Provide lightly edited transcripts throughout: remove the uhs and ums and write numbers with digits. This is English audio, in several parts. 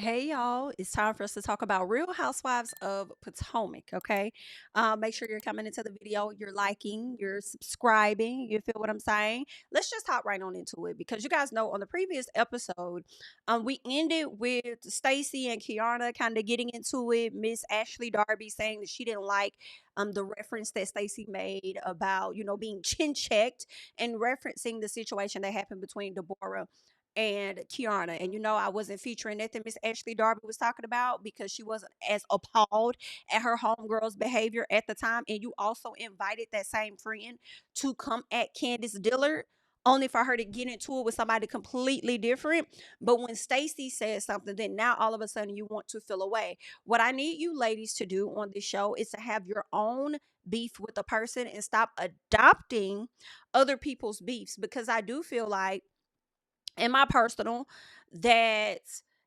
Hey y'all, it's time for us to talk about Real Housewives of Potomac, okay? Make sure you're coming into the video, you're liking, you're subscribing, you feel what I'm saying? Let's just hop right on into it because you guys know on the previous episode, we ended with Stacey and Kiana kind of getting into it, Miss Ashley Darby saying that she didn't like the reference that Stacey made about, being chin checked and referencing the situation that happened between Deborah and Kiana. And I wasn't featuring nothing Miss Ashley Darby was talking about because she wasn't as appalled at her homegirl's behavior at the time. And you also invited that same friend to come at Candiace Dillard. Only for her to get into it with somebody completely different. But when Stacey says something, then now all of a sudden you want to feel away. What I need you ladies to do on this show is to have your own beef with a person and stop adopting other people's beefs. Because I do feel like in my personal that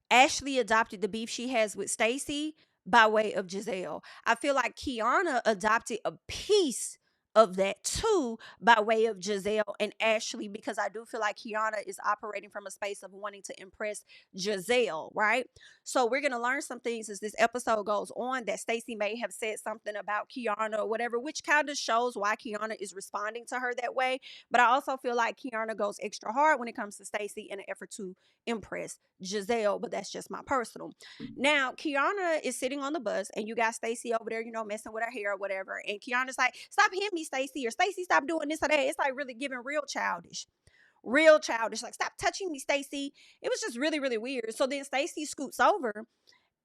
Ashley adopted the beef she has with Stacey by way of Gizelle. I feel like Kiana adopted a piece of that too by way of Gizelle and Ashley because I do feel like Kiana is operating from a space of wanting to impress Gizelle, right? So we're gonna learn some things as this episode goes on that Stacey may have said something about Kiana or whatever, which kind of shows why Kiana is responding to her that way. But I also feel like Kiana goes extra hard when it comes to Stacey in an effort to impress Gizelle, but that's just my personal. Now, Kiana is sitting on the bus and you got Stacey over there, messing with her hair or whatever. And Kiana's like, stop hitting me, Stacey, or Stacey, stop doing this or that. It's like really giving real childish. Real childish. Like, stop touching me, Stacey. It was just really, really weird. So then Stacey scoots over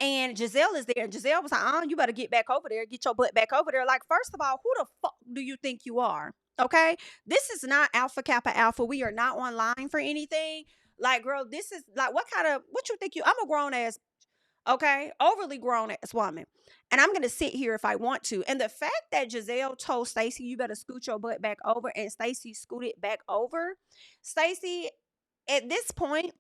and Gizelle is there. And Gizelle was like, oh, you better get back over there. Get your butt back over there. Like, first of all, who the fuck do you think you are? Okay. This is not Alpha Kappa Alpha. We are not online for anything. Like, girl, this is like, what you think I'm a grown ass, okay? Overly grown ass woman. And I'm going to sit here if I want to. And the fact that Gizelle told Stacey, you better scoot your butt back over, and Stacey scooted back over. Stacey, at this point,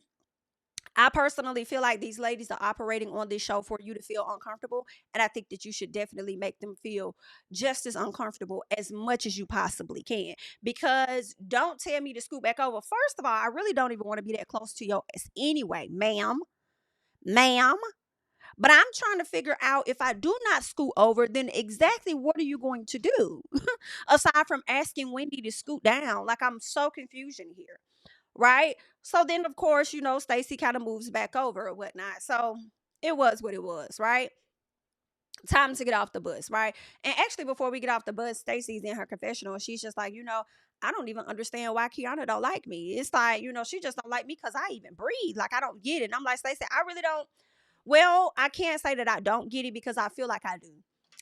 I personally feel like these ladies are operating on this show for you to feel uncomfortable. And I think that you should definitely make them feel just as uncomfortable as much as you possibly can. Because don't tell me to scoot back over. First of all, I really don't even want to be that close to your ass anyway, ma'am. Ma'am. But I'm trying to figure out if I do not scoot over, then exactly what are you going to do? Aside from asking Wendy to scoot down. Like, I'm so confusion here. Right? So then, of course, Stacey kind of moves back over or whatnot. So it was what it was, right? Time to get off the bus, right? And actually, before we get off the bus, Stacey's in her confessional. And she's just like, I don't even understand why Kiana don't like me. It's like, she just don't like me because I even breathe. Like, I don't get it. And I'm like, Stacey, I really don't. Well, I can't say that I don't get it because I feel like I do.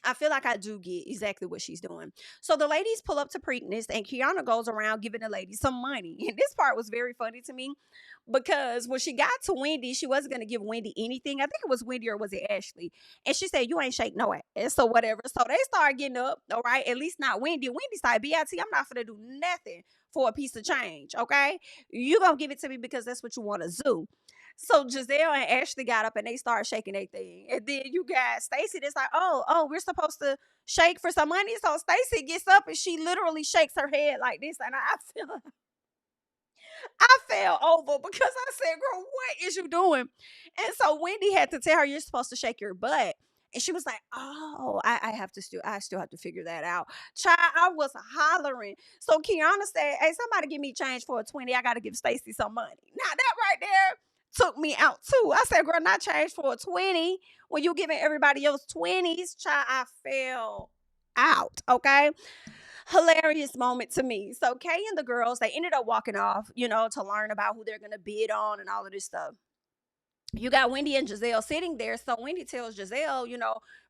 I feel like I do get exactly what she's doing. So the ladies pull up to Preakness and Kiana goes around giving the ladies some money. And this part was very funny to me because when she got to Wendy, she wasn't going to give Wendy anything. I think it was Wendy or was it Ashley? And she said, you ain't shake no ass. So whatever. So they start getting up. All right. At least not Wendy. Wendy's like, BIT, I'm not going to do nothing for a piece of change. Okay. You going to give it to me because that's what you want to do. So Gizelle and Ashley got up and they started shaking their thing. And then you got Stacey that's like, oh, we're supposed to shake for some money. So Stacey gets up and she literally shakes her head like this. And I fell over because I said, girl, what is you doing? And so Wendy had to tell her, you're supposed to shake your butt. And she was like, oh, I still have to figure that out. Child, I was hollering. So Kiana said, hey, somebody give me change for a 20. I got to give Stacey some money. Now that right there took me out too. I said, girl, not change for a 20 when you giving everybody else 20s. Child, I fell out. Okay. Hilarious moment to me. So Kay and the girls, they ended up walking off, to learn about who they're gonna bid on and all of this stuff. You got Wendy and Gizelle sitting there. So Wendy tells Gizelle,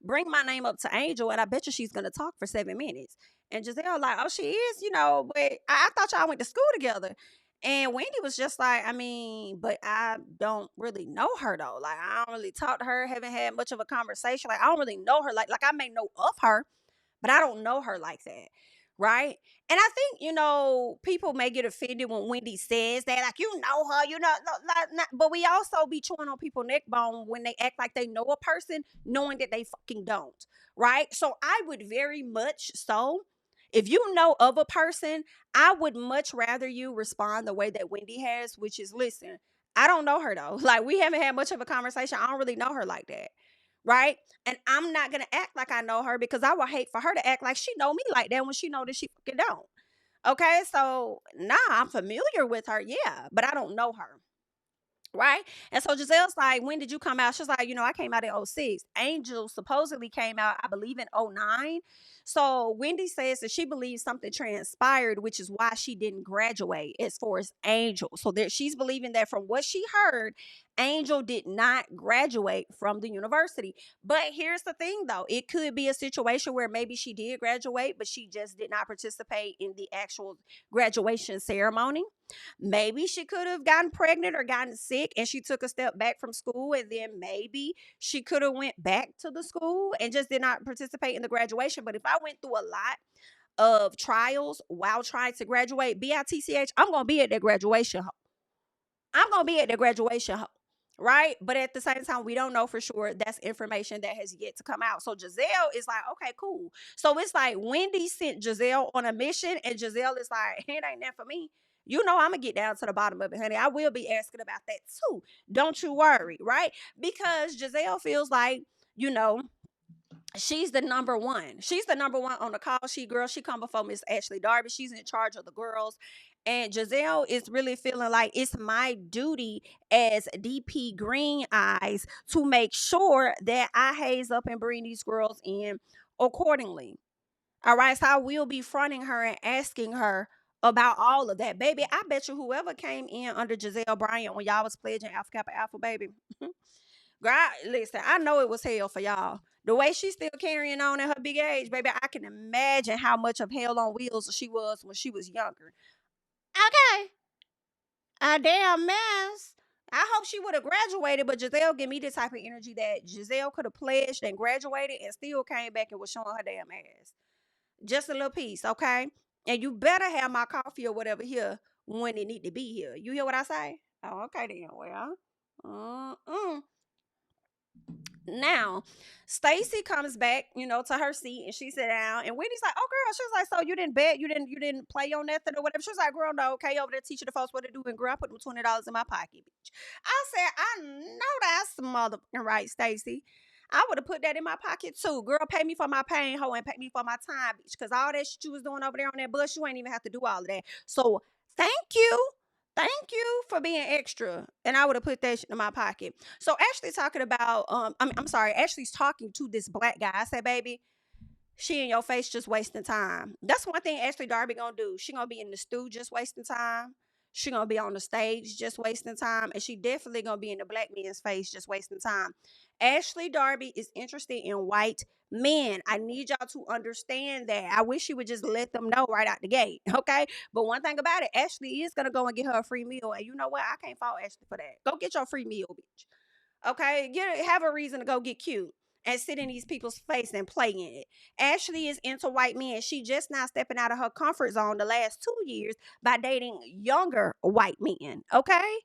bring my name up to Angel, and I bet you she's gonna talk for 7 minutes. And Gizelle like, oh, she is, but I thought y'all went to school together. And Wendy was just like, I mean, but I don't really know her though. Like, I don't really talk to her, haven't had much of a conversation. Like, I don't really know her. Like I may know of her, but I don't know her like that. Right. And I think, people may get offended when Wendy says that, like, her, but we also be chewing on people's neck bone when they act like they know a person, knowing that they fucking don't. Right. So I would very much so, if you know of a person, I would much rather you respond the way that Wendy has, which is listen. I don't know her though. Like, we haven't had much of a conversation. I don't really know her like that. Right? And I'm not gonna act like I know her, because I would hate for her to act like she know me like that when she know that she fucking don't. Okay, so nah, I'm familiar with her, yeah, but I don't know her. Right? And so Giselle's like, when did you come out? She's like, I came out in '06. Angel supposedly came out, I believe, in '09. So Wendy says that she believes something transpired, which is why she didn't graduate as far as Angel. So that she's believing that from what she heard, Angel did not graduate from the university. But here's the thing though, it could be a situation where maybe she did graduate, but she just did not participate in the actual graduation ceremony. Maybe she could have gotten pregnant or gotten sick and she took a step back from school, and then maybe she could have went back to the school and just did not participate in the graduation. But if I went through a lot of trials while trying to graduate, BITCH, I'm going to be at that graduation. I'm going to be at the graduation. Right? But at the same time, we don't know for sure. That's information that has yet to come out. So Gizelle is like, okay, cool. So it's like Wendy sent Gizelle on a mission, and Gizelle is like, it ain't that for me. I'm going to get down to the bottom of it, honey. I will be asking about that too. Don't you worry, right? Because Gizelle feels like, you know, she's the number one. She's the number one on the call sheet, girl. She come before Miss Ashley Darby. She's in charge of the girls. And Gizelle is really feeling like it's my duty as DP Green Eyes to make sure that I haze up and bring these girls in accordingly. All right. So I will be fronting her and asking her about all of that. Baby, I bet you whoever came in under Gizelle Bryant when y'all was pledging Alpha Kappa Alpha, baby. God, listen, I know it was hell for y'all. The way she's still carrying on at her big age, baby, I can imagine how much of hell on wheels she was when she was younger. Okay. A damn mess. I hope she would have graduated, but Gizelle give me the type of energy that Gizelle could have pledged and graduated and still came back and was showing her damn ass. Just a little piece, okay? And you better have my coffee or whatever here when it need to be here. You hear what I say? Oh, okay then. Well, now, Stacy comes back, to her seat, and she sit down. And Wendy's like, "Oh, girl," she was like, "So you didn't bet, you didn't play on nothing or whatever." She was like, "Girl, no, okay, over there teaching the folks what to do." And girl, I put them $20 in my pocket, bitch. I said, "I know that's motherfucking right, Stacy. I would have put that in my pocket too. Girl, pay me for my pain, hoe, and pay me for my time, bitch. Because all that shit you was doing over there on that bus, you ain't even have to do all of that. So thank you." Thank you for being extra. And I would have put that shit in my pocket. So Ashley's talking about, I'm sorry, Ashley's talking to this black guy. I said, baby, she in your face just wasting time. That's one thing Ashley Darby gonna do. She gonna be in the stew just wasting time. She gonna be on the stage just wasting time. And she definitely gonna be in the black man's face just wasting time. Ashley Darby is interested in white men. I need y'all to understand that. I wish she would just let them know right out the gate. Okay. But one thing about it, Ashley is gonna go and get her a free meal. And you know what? I can't fault Ashley for that. Go get your free meal, bitch. Okay. Have a reason to go get cute and sit in these people's face and play in it. Ashley is into white men. She just now stepping out of her comfort zone the last 2 years by dating younger white men. Okay?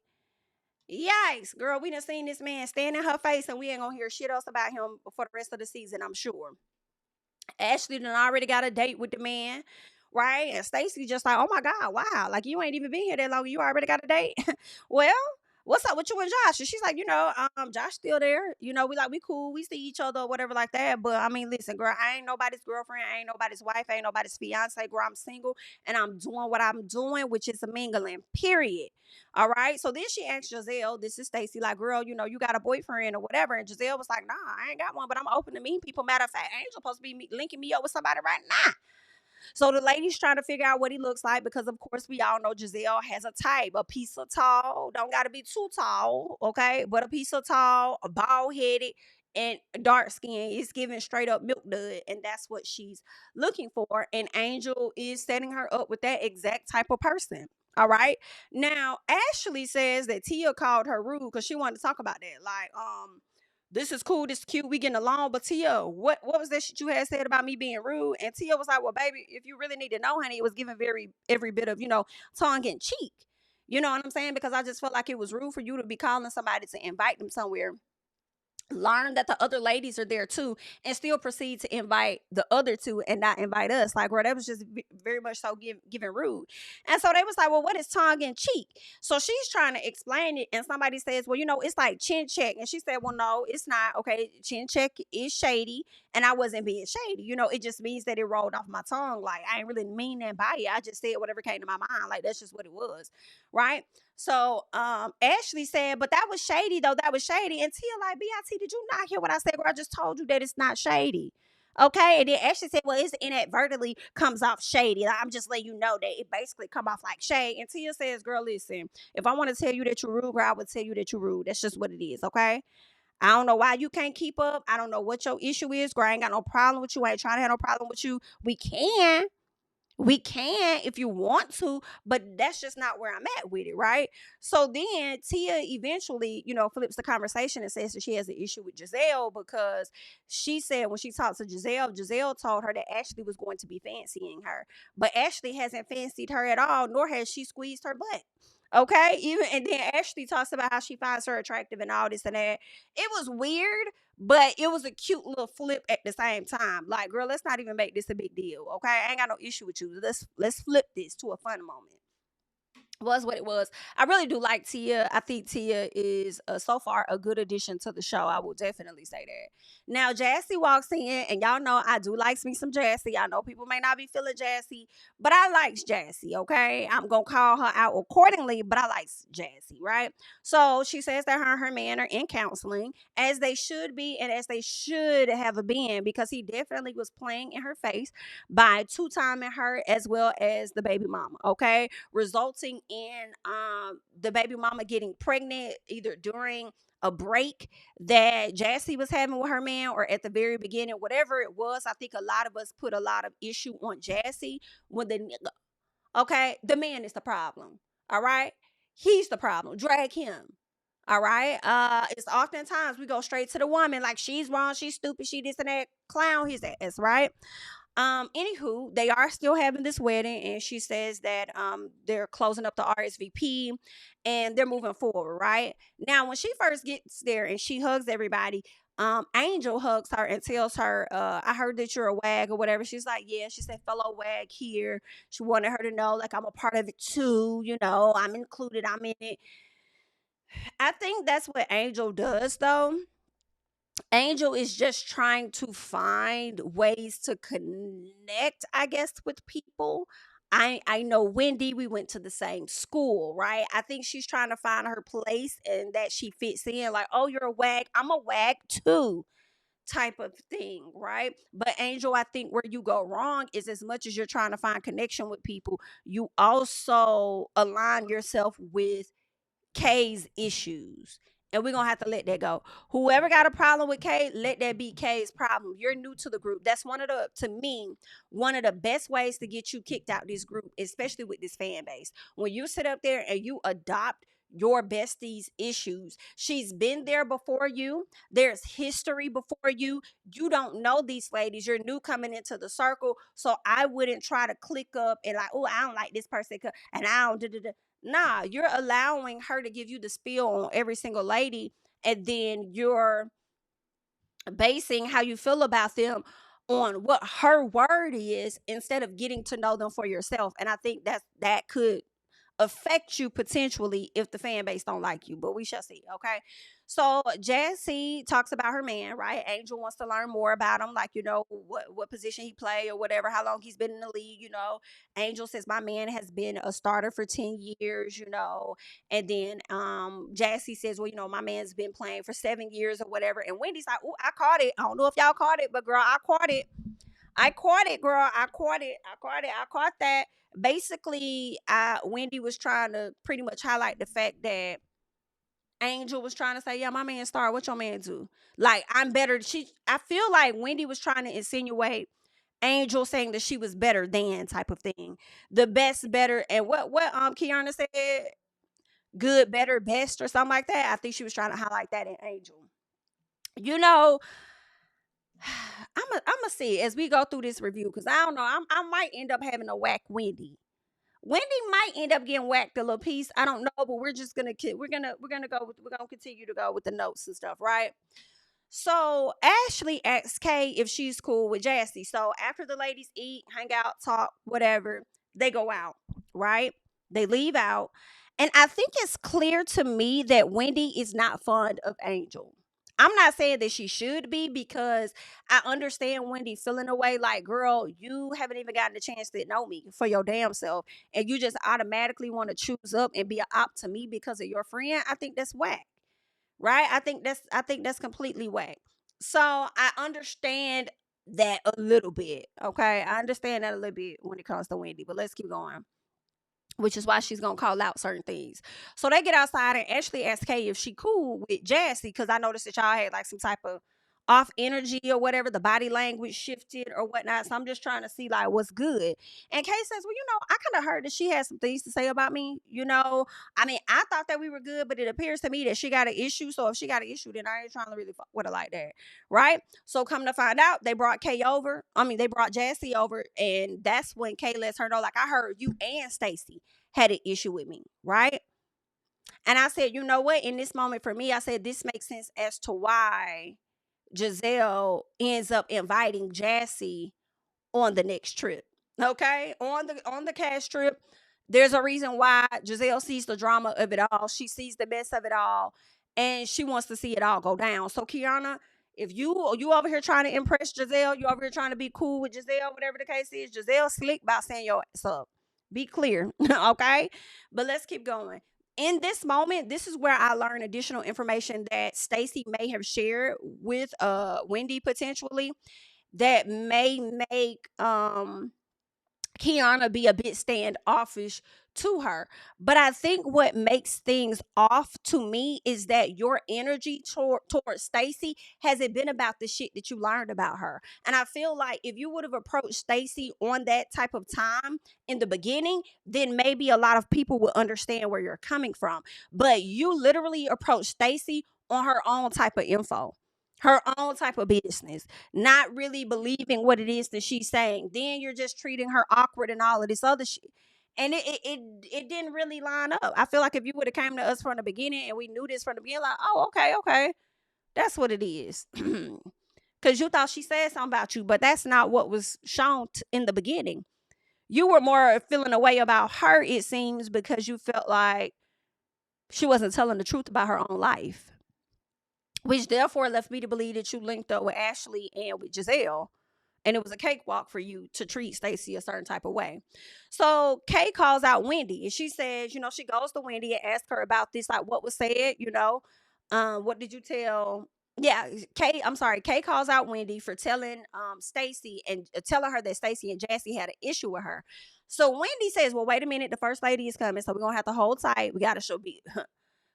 Yikes, girl, we done seen this man stand in her face and we ain't gonna hear shit else about him for the rest of the season, I'm sure. Ashley done already got a date with the man, right? And Stacy just like, oh my God, wow. Like, you ain't even been here that long. You already got a date. Well, what's up with you and Josh? And she's like, Josh still there. We cool. We see each other or whatever like that. But I mean, listen, girl, I ain't nobody's girlfriend. I ain't nobody's wife. I ain't nobody's fiance. Girl, I'm single and I'm doing what I'm doing, which is a mingling, period. All right. So then she asked Gizelle, this is Stacy, like, girl, you got a boyfriend or whatever. And Gizelle was like, nah, I ain't got one, but I'm open to meeting people. Matter of fact, Angel supposed to be linking me up with somebody right now. So the lady's trying to figure out what he looks like because, of course, we all know Gizelle has a type. A piece of tall. Don't got to be too tall, okay? But a piece of tall, a bald-headed, and dark skin is giving straight up milk dud. And that's what she's looking for. And Angel is setting her up with that exact type of person. All right. Now, Ashley says that Tia called her rude because she wanted to talk about that. Like, this is cool, this is cute, we getting along. But Tia, what was that shit you had said about me being rude? And Tia was like, well, baby, if you really need to know, honey, it was given every bit of, tongue in cheek. You know what I'm saying? Because I just felt like it was rude for you to be calling somebody to invite them somewhere learn that the other ladies are there too, and still proceed to invite the other two and not invite us. Like, girl, that was just very much so giving rude. And so they was like, well, what is tongue in cheek? So she's trying to explain it, and somebody says, well, it's like chin check. And she said, well, no, it's not. Okay, chin check is shady, and I wasn't being shady. It just means that it rolled off my tongue. Like, I ain't really mean that by it. I just said whatever came to my mind. Like, that's just what it was, right? So Ashley said, but that was shady though. That was shady. And Tia like, BIT, did you not hear what I said? Girl, I just told you that it's not shady. Okay. And then Ashley said, well, it's inadvertently comes off shady. Like, I'm just letting you know that it basically come off like shade. And Tia says, girl, listen, if I want to tell you that you're rude, girl, I would tell you that you're rude. That's just what it is. Okay. I don't know why you can't keep up. I don't know what your issue is. Girl, I ain't got no problem with you. I ain't trying to have no problem with you. We can if you want to, but that's just not where I'm at with it, right? So then Tia eventually, flips the conversation and says that she has an issue with Gizelle because she said when she talked to Gizelle told her that Ashley was going to be fancying her. But Ashley hasn't fancied her at all, nor has she squeezed her butt. Okay, even and then Ashley talks about how she finds her attractive and all this and that. It was weird, but it was a cute little flip at the same time. Like, girl, let's not even make this a big deal. Okay, I ain't got no issue with you. Let's flip this to a fun moment. Was what it was. I really do like Tia. I think Tia is so far a good addition to the show. I will definitely say that. Now Jassy walks in, and y'all know I do like me some Jassy. I know people may not be feeling Jassy, but I like Jassy. Okay, I'm gonna call her out accordingly, but I like Jassy, right? So she says that her and her man are in counseling, as they should be, and as they should have been, because he definitely was playing in her face by two-timing her as well as the baby mama. Okay, resulting in the baby mama getting pregnant either during a break that Jassy was having with her man or at the very beginning, whatever it was. I think a lot of us put a lot of issue on Jassy when the man is the problem. All right. He's the problem. Drag him. All right. It's oftentimes we go straight to the woman, like she's wrong, she's stupid, she this and that, clown his ass, right? Anywho, they are still having this wedding, and she says that they're closing up the RSVP and they're moving forward, right? Now, when she first gets there and she hugs everybody, Angel hugs her and tells her, I heard that you're a wag or whatever. She's like, yeah. She said, fellow wag here. She wanted her to know, like, I'm a part of it too. I'm included. I'm in it. I think that's what Angel does, though. Angel is just trying to find ways to connect, I guess, with people. I know Wendy, we went to the same school, right? I think she's trying to find her place and that she fits in, like, oh, you're a wag, I'm a wag too, type of thing, right? But Angel, I think where you go wrong is, as much as you're trying to find connection with people, you also align yourself with Kay's issues. And we're gonna have to let that go. Whoever got a problem with Kay, let that be Kay's problem. You're new to the group. That's to me, one of the best ways to get you kicked out this group, especially with this fan base. When you sit up there and you adopt your bestie's issues. She's been there before you. There's history before you. You don't know these ladies. You're new coming into the circle. So I wouldn't try to click up and like, oh, I don't like this person. And I don't. Nah, you're allowing her to give you the spiel on every single lady, and then you're basing how you feel about them on what her word is instead of getting to know them for yourself. And I think that could affect you potentially if the fan base don't like you, but we shall see. Okay, so Jassy talks about her man, right? Angel wants to learn more about him, like, what position he play or whatever, how long he's been in the league. Angel says my man has been a starter for 10 years, and then Jassy says, well, my man's been playing for 7 years or whatever, and Wendy's like, oh, I caught it. I don't know if y'all caught it, but girl, I caught it. Girl. I caught it. I caught that. Basically, Wendy was trying to pretty much highlight the fact that Angel was trying to say, yeah, my man star, what your man do? Like, I'm better. I feel like Wendy was trying to insinuate Angel saying that she was better than type of thing. The best, better, and what Kiana said, good, better, best, or something like that. I think she was trying to highlight that in Angel. I'm gonna see as we go through this review, because I don't know. I might end up having a whack Wendy. Wendy might end up getting whacked a little piece. I don't know, but we're just gonna continue to go with the notes and stuff, right? So Ashley asks Kay if she's cool with Jassy. So after the ladies eat, hang out, talk, whatever, they go out, right? They leave out. And I think it's clear to me that Wendy is not fond of Angel. I'm not saying that she should be, because I understand Wendy feeling away like, girl, you haven't even gotten a chance to know me for your damn self. And you just automatically want to choose up and be an op to me because of your friend. I think that's whack, right? I think that's completely whack. So I understand that a little bit. Okay. I understand that a little bit when it comes to Wendy, but let's keep going, which is why she's gonna call out certain things. So they get outside and Ashley asks Kay if she cool with Jassy, because I noticed that y'all had like some type of off energy or whatever, the body language shifted or whatnot. So I'm just trying to see like what's good. And Kay says, well, I kind of heard that she had some things to say about me. I mean, I thought that we were good, but it appears to me that she got an issue. So if she got an issue, then I ain't trying to really fuck with her like that, right? So come to find out, they brought Kay over. I mean, they brought Jassy over, and that's when Kay lets her know, like, I heard you and Stacy had an issue with me, right? And I said, you know what? In this moment for me, I said this makes sense as to why Gizelle ends up inviting Jassy on the next trip. Okay? On the cash trip, there's a reason why Gizelle sees the drama of it all. She sees the mess of it all, and she wants to see it all go down. So Kiana, if you over here trying to impress Gizelle, you over here trying to be cool with Gizelle, whatever the case is, Gizelle slick by saying your ass up. Be clear, okay? But let's keep going. In this moment, this is where I learned additional information that Stacy may have shared with Wendy potentially, that may make Kiana be a bit standoffish to her. But I think what makes things off to me is that your energy towards Stacy hasn't been about the shit that you learned about her. And I feel like if you would have approached Stacy on that type of time in the beginning, then maybe a lot of people would understand where you're coming from. But you literally approached Stacy on her own type of info, her own type of business, not really believing what it is that she's saying. Then you're just treating her awkward and all of this other shit. And it didn't really line up. I feel like if you would have came to us from the beginning and we knew this from the beginning, like, oh, okay, that's what it is. Because you thought she said something about you, but that's not what was shown in the beginning. You were more feeling a way about her, it seems, because you felt like she wasn't telling the truth about her own life, which therefore left me to believe that you linked up with Ashley and with Gizelle, and it was a cakewalk for you to treat Stacy a certain type of way. So Kay calls out Wendy, and she says, she goes to Wendy and asks her about this, like what was said, what did you tell? Yeah, Kay calls out Wendy for telling Stacy and telling her that Stacy and Jassy had an issue with her. So Wendy says, well, wait a minute, the first lady is coming, so we're gonna have to hold tight. We gotta show be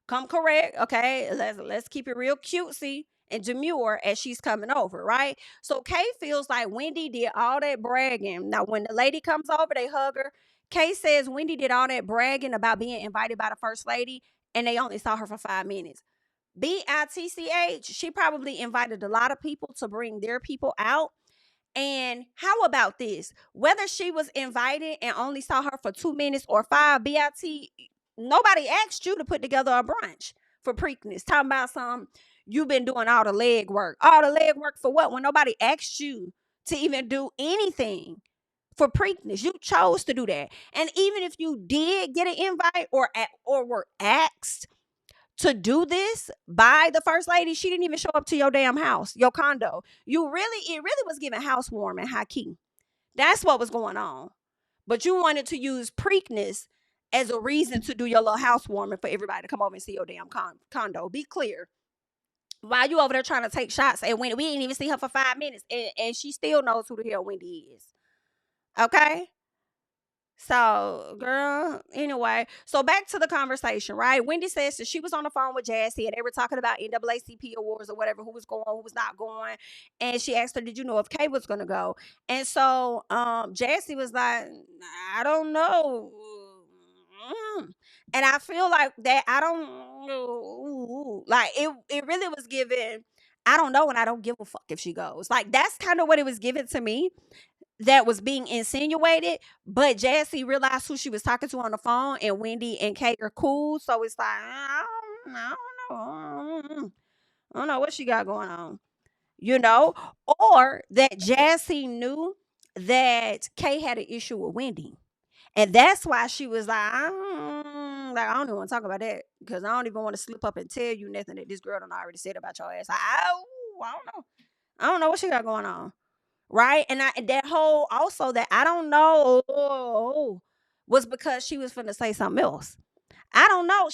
come correct, okay? Let's keep it real cutesy and demure as she's coming over, right? So Kay feels like Wendy did all that bragging. Now, when the lady comes over, they hug her. Kay says Wendy did all that bragging about being invited by the first lady, and they only saw her for 5 minutes. BITCH, she probably invited a lot of people to bring their people out. And how about this? Whether she was invited and only saw her for 2 minutes or 5, nobody asked you to put together a brunch for Preakness. Talking about you've been doing all the leg work. All the leg work for what? When nobody asked you to even do anything for Preakness. You chose to do that. And even if you did get an invite or were asked to do this by the first lady, she didn't even show up to your damn house, your condo. It really was giving housewarming, high key. That's what was going on. But you wanted to use Preakness as a reason to do your little housewarming for everybody to come over and see your damn condo. Be clear. Why you over there trying to take shots and Wendy, we didn't even see her for 5 minutes, and she still knows who the hell Wendy is. Okay? So, girl, anyway, so back to the conversation, right? Wendy says that she was on the phone with Jassy and they were talking about NAACP awards or whatever, who was going, who was not going. And she asked her, did you know if Kay was going to go? And so Jassy was like, I don't know. And I feel like that, I don't know. Like, it really was given, I don't know, and I don't give a fuck if she goes. Like, that's kind of what it was given to me, that was being insinuated. But Jassy realized who she was talking to on the phone, and Wendy and Kay are cool. So it's like, I don't know. I don't know what she got going on, you know, or that Jassy knew that Kay had an issue with Wendy. And that's why she was like, I don't even want to talk about that because I don't even want to slip up and tell you nothing that this girl done already said about your ass. I don't know. I don't know what she got going on. Right. And that whole also that I don't know was because she was finna say something else. I don't know.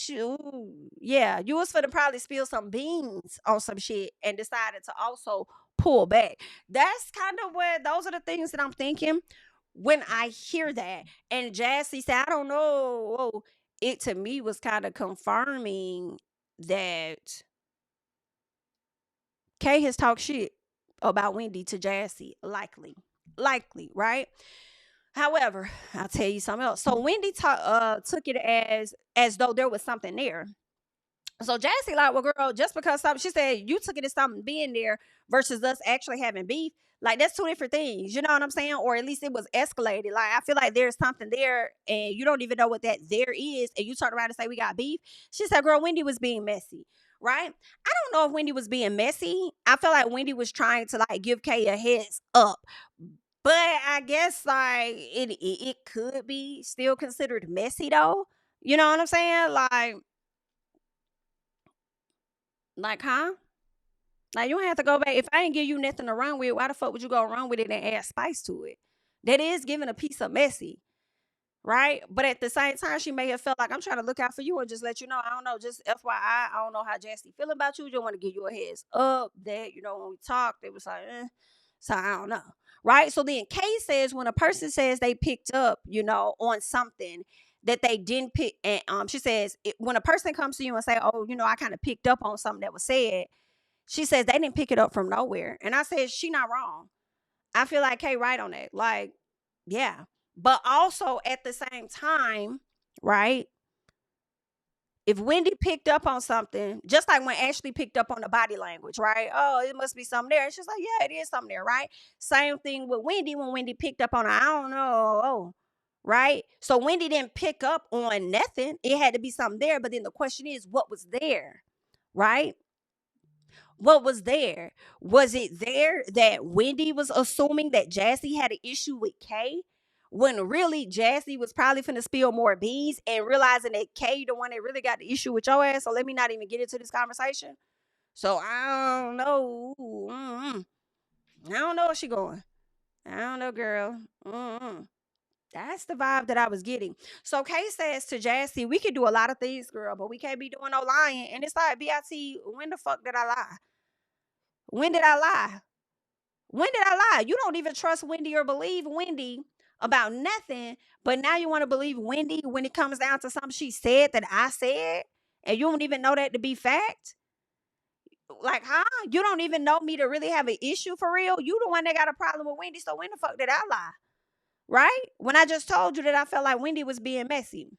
Yeah, you was finna probably spill some beans on some shit and decided to also pull back. That's kind of where those are the things that I'm thinking when I hear that. And Jassy said, I don't know. It to me was kind of confirming that Kay has talked shit about Wendy to Jassy, likely, right? However, I'll tell you something else. So Wendy took it as though there was something there. So Jassy like, well, girl, just because something, she said you took it as something being there versus us actually having beef. Like that's two different things. You know what I'm saying? Or at least it was escalated. Like I feel like there's something there and you don't even know what that there is. And you turn around and say we got beef. She said, girl, Wendy was being messy. Right? I don't know if Wendy was being messy. I feel like Wendy was trying to like give Kay a heads up. But I guess like it could be still considered messy though. You know what I'm saying? Like, huh? Like you don't have to go back. If I ain't give you nothing to run with, why the fuck would you go run with it and add spice to it? That is giving a piece of messy, right? But at the same time, she may have felt like I'm trying to look out for you and just let you know. I don't know, just FYI, I don't know how Jassy feeling about you. Just want to give you a heads up that when we talked, it was like, so I don't know, right? So then Kay says when a person says they picked up, on something that they didn't pick, and she says when a person comes to you and say, oh, I kind of picked up on something that was said. She says they didn't pick it up from nowhere. And I said, she not wrong. I feel like Kay right on that. Like, yeah. But also at the same time, right? If Wendy picked up on something, just like when Ashley picked up on the body language, right? Oh, it must be something there. And she's like, yeah, it is something there, right? Same thing with Wendy when Wendy picked up on her, I don't know. Right? So Wendy didn't pick up on nothing. It had to be something there. But then the question is, what was there? Right? What was there? Was it there that Wendy was assuming that Jassy had an issue with Kay? When really Jassy was probably finna spill more beans and realizing that Kay the one that really got the issue with your ass. So let me not even get into this conversation. So I don't know. I don't know where she going. I don't know, girl. That's the vibe that I was getting. So Kay says to Jassy, we can do a lot of things, girl, but we can't be doing no lying. And it's like, BIT, when the fuck did I lie? When did I lie? When did I lie? You don't even trust Wendy or believe Wendy about nothing, but now you want to believe Wendy when it comes down to something she said that I said, and you don't even know that to be fact? Like, huh? You don't even know me to really have an issue for real? You the one that got a problem with Wendy, so when the fuck did I lie? Right? When I just told you that I felt like Wendy was being messy.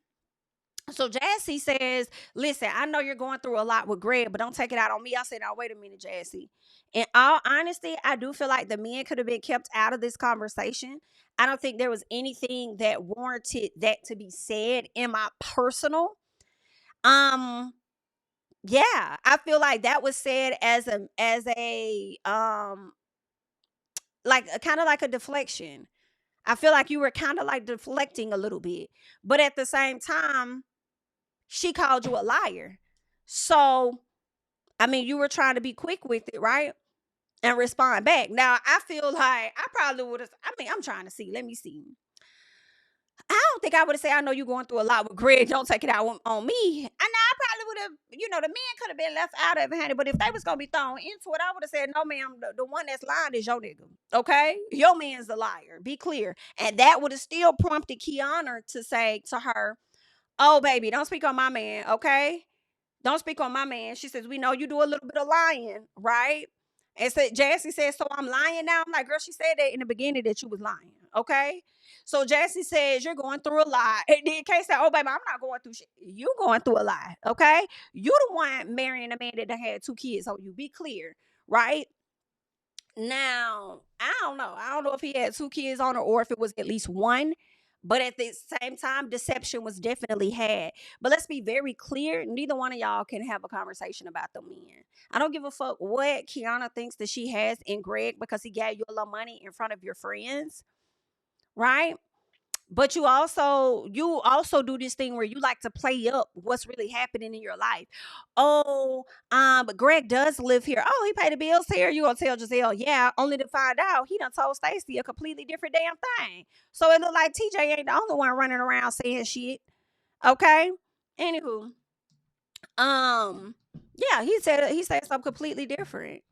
So Jassy says, listen, I know you're going through a lot with Greg, but don't take it out on me. I said, now, wait a minute, Jassy. In all honesty, I do feel like the men could have been kept out of this conversation. I don't think there was anything that warranted that to be said in my personal. Yeah, I feel like that was said as a like kind of like a deflection. I feel like you were kind of like deflecting a little bit. But at the same time, she called you a liar. So, I mean, you were trying to be quick with it, right? And respond back. Now, I feel like I probably would have, I'm trying to see. Let me see. I don't think I would have said, I know you're going through a lot with Greg. Don't take it out on me. And I probably would have, the men could have been left out of it, honey. But if they was going to be thrown into it, I would have said, no, ma'am, the one that's lying is your nigga. Okay? Your man's the liar. Be clear. And that would have still prompted Kiana to say to her, oh, baby, don't speak on my man, okay? Don't speak on my man. She says, we know you do a little bit of lying, right? And said Jassy says, so I'm lying now. I'm like, girl, she said that in the beginning that you was lying, okay? So Jassy says, you're going through a lot. And then Kay said, oh, baby, I'm not going through shit. You going through a lot, okay? You the one marrying a man that done had 2 kids on you. Be clear, right? Now, I don't know. I don't know if he had 2 kids on her or if it was at least one. But at the same time, deception was definitely had. But let's be very clear, neither one of y'all can have a conversation about the men. I don't give a fuck what Kiana thinks that she has in Greg because he gave you a little money in front of your friends, right? But you also do this thing where you like to play up what's really happening in your life. Oh, but Greg does live here. Oh, he paid the bills here. You gonna tell Gizelle, yeah, only to find out he done told Stacy a completely different damn thing. So it look like TJ ain't the only one running around saying shit. Okay. Anywho, um, yeah, he said something completely different.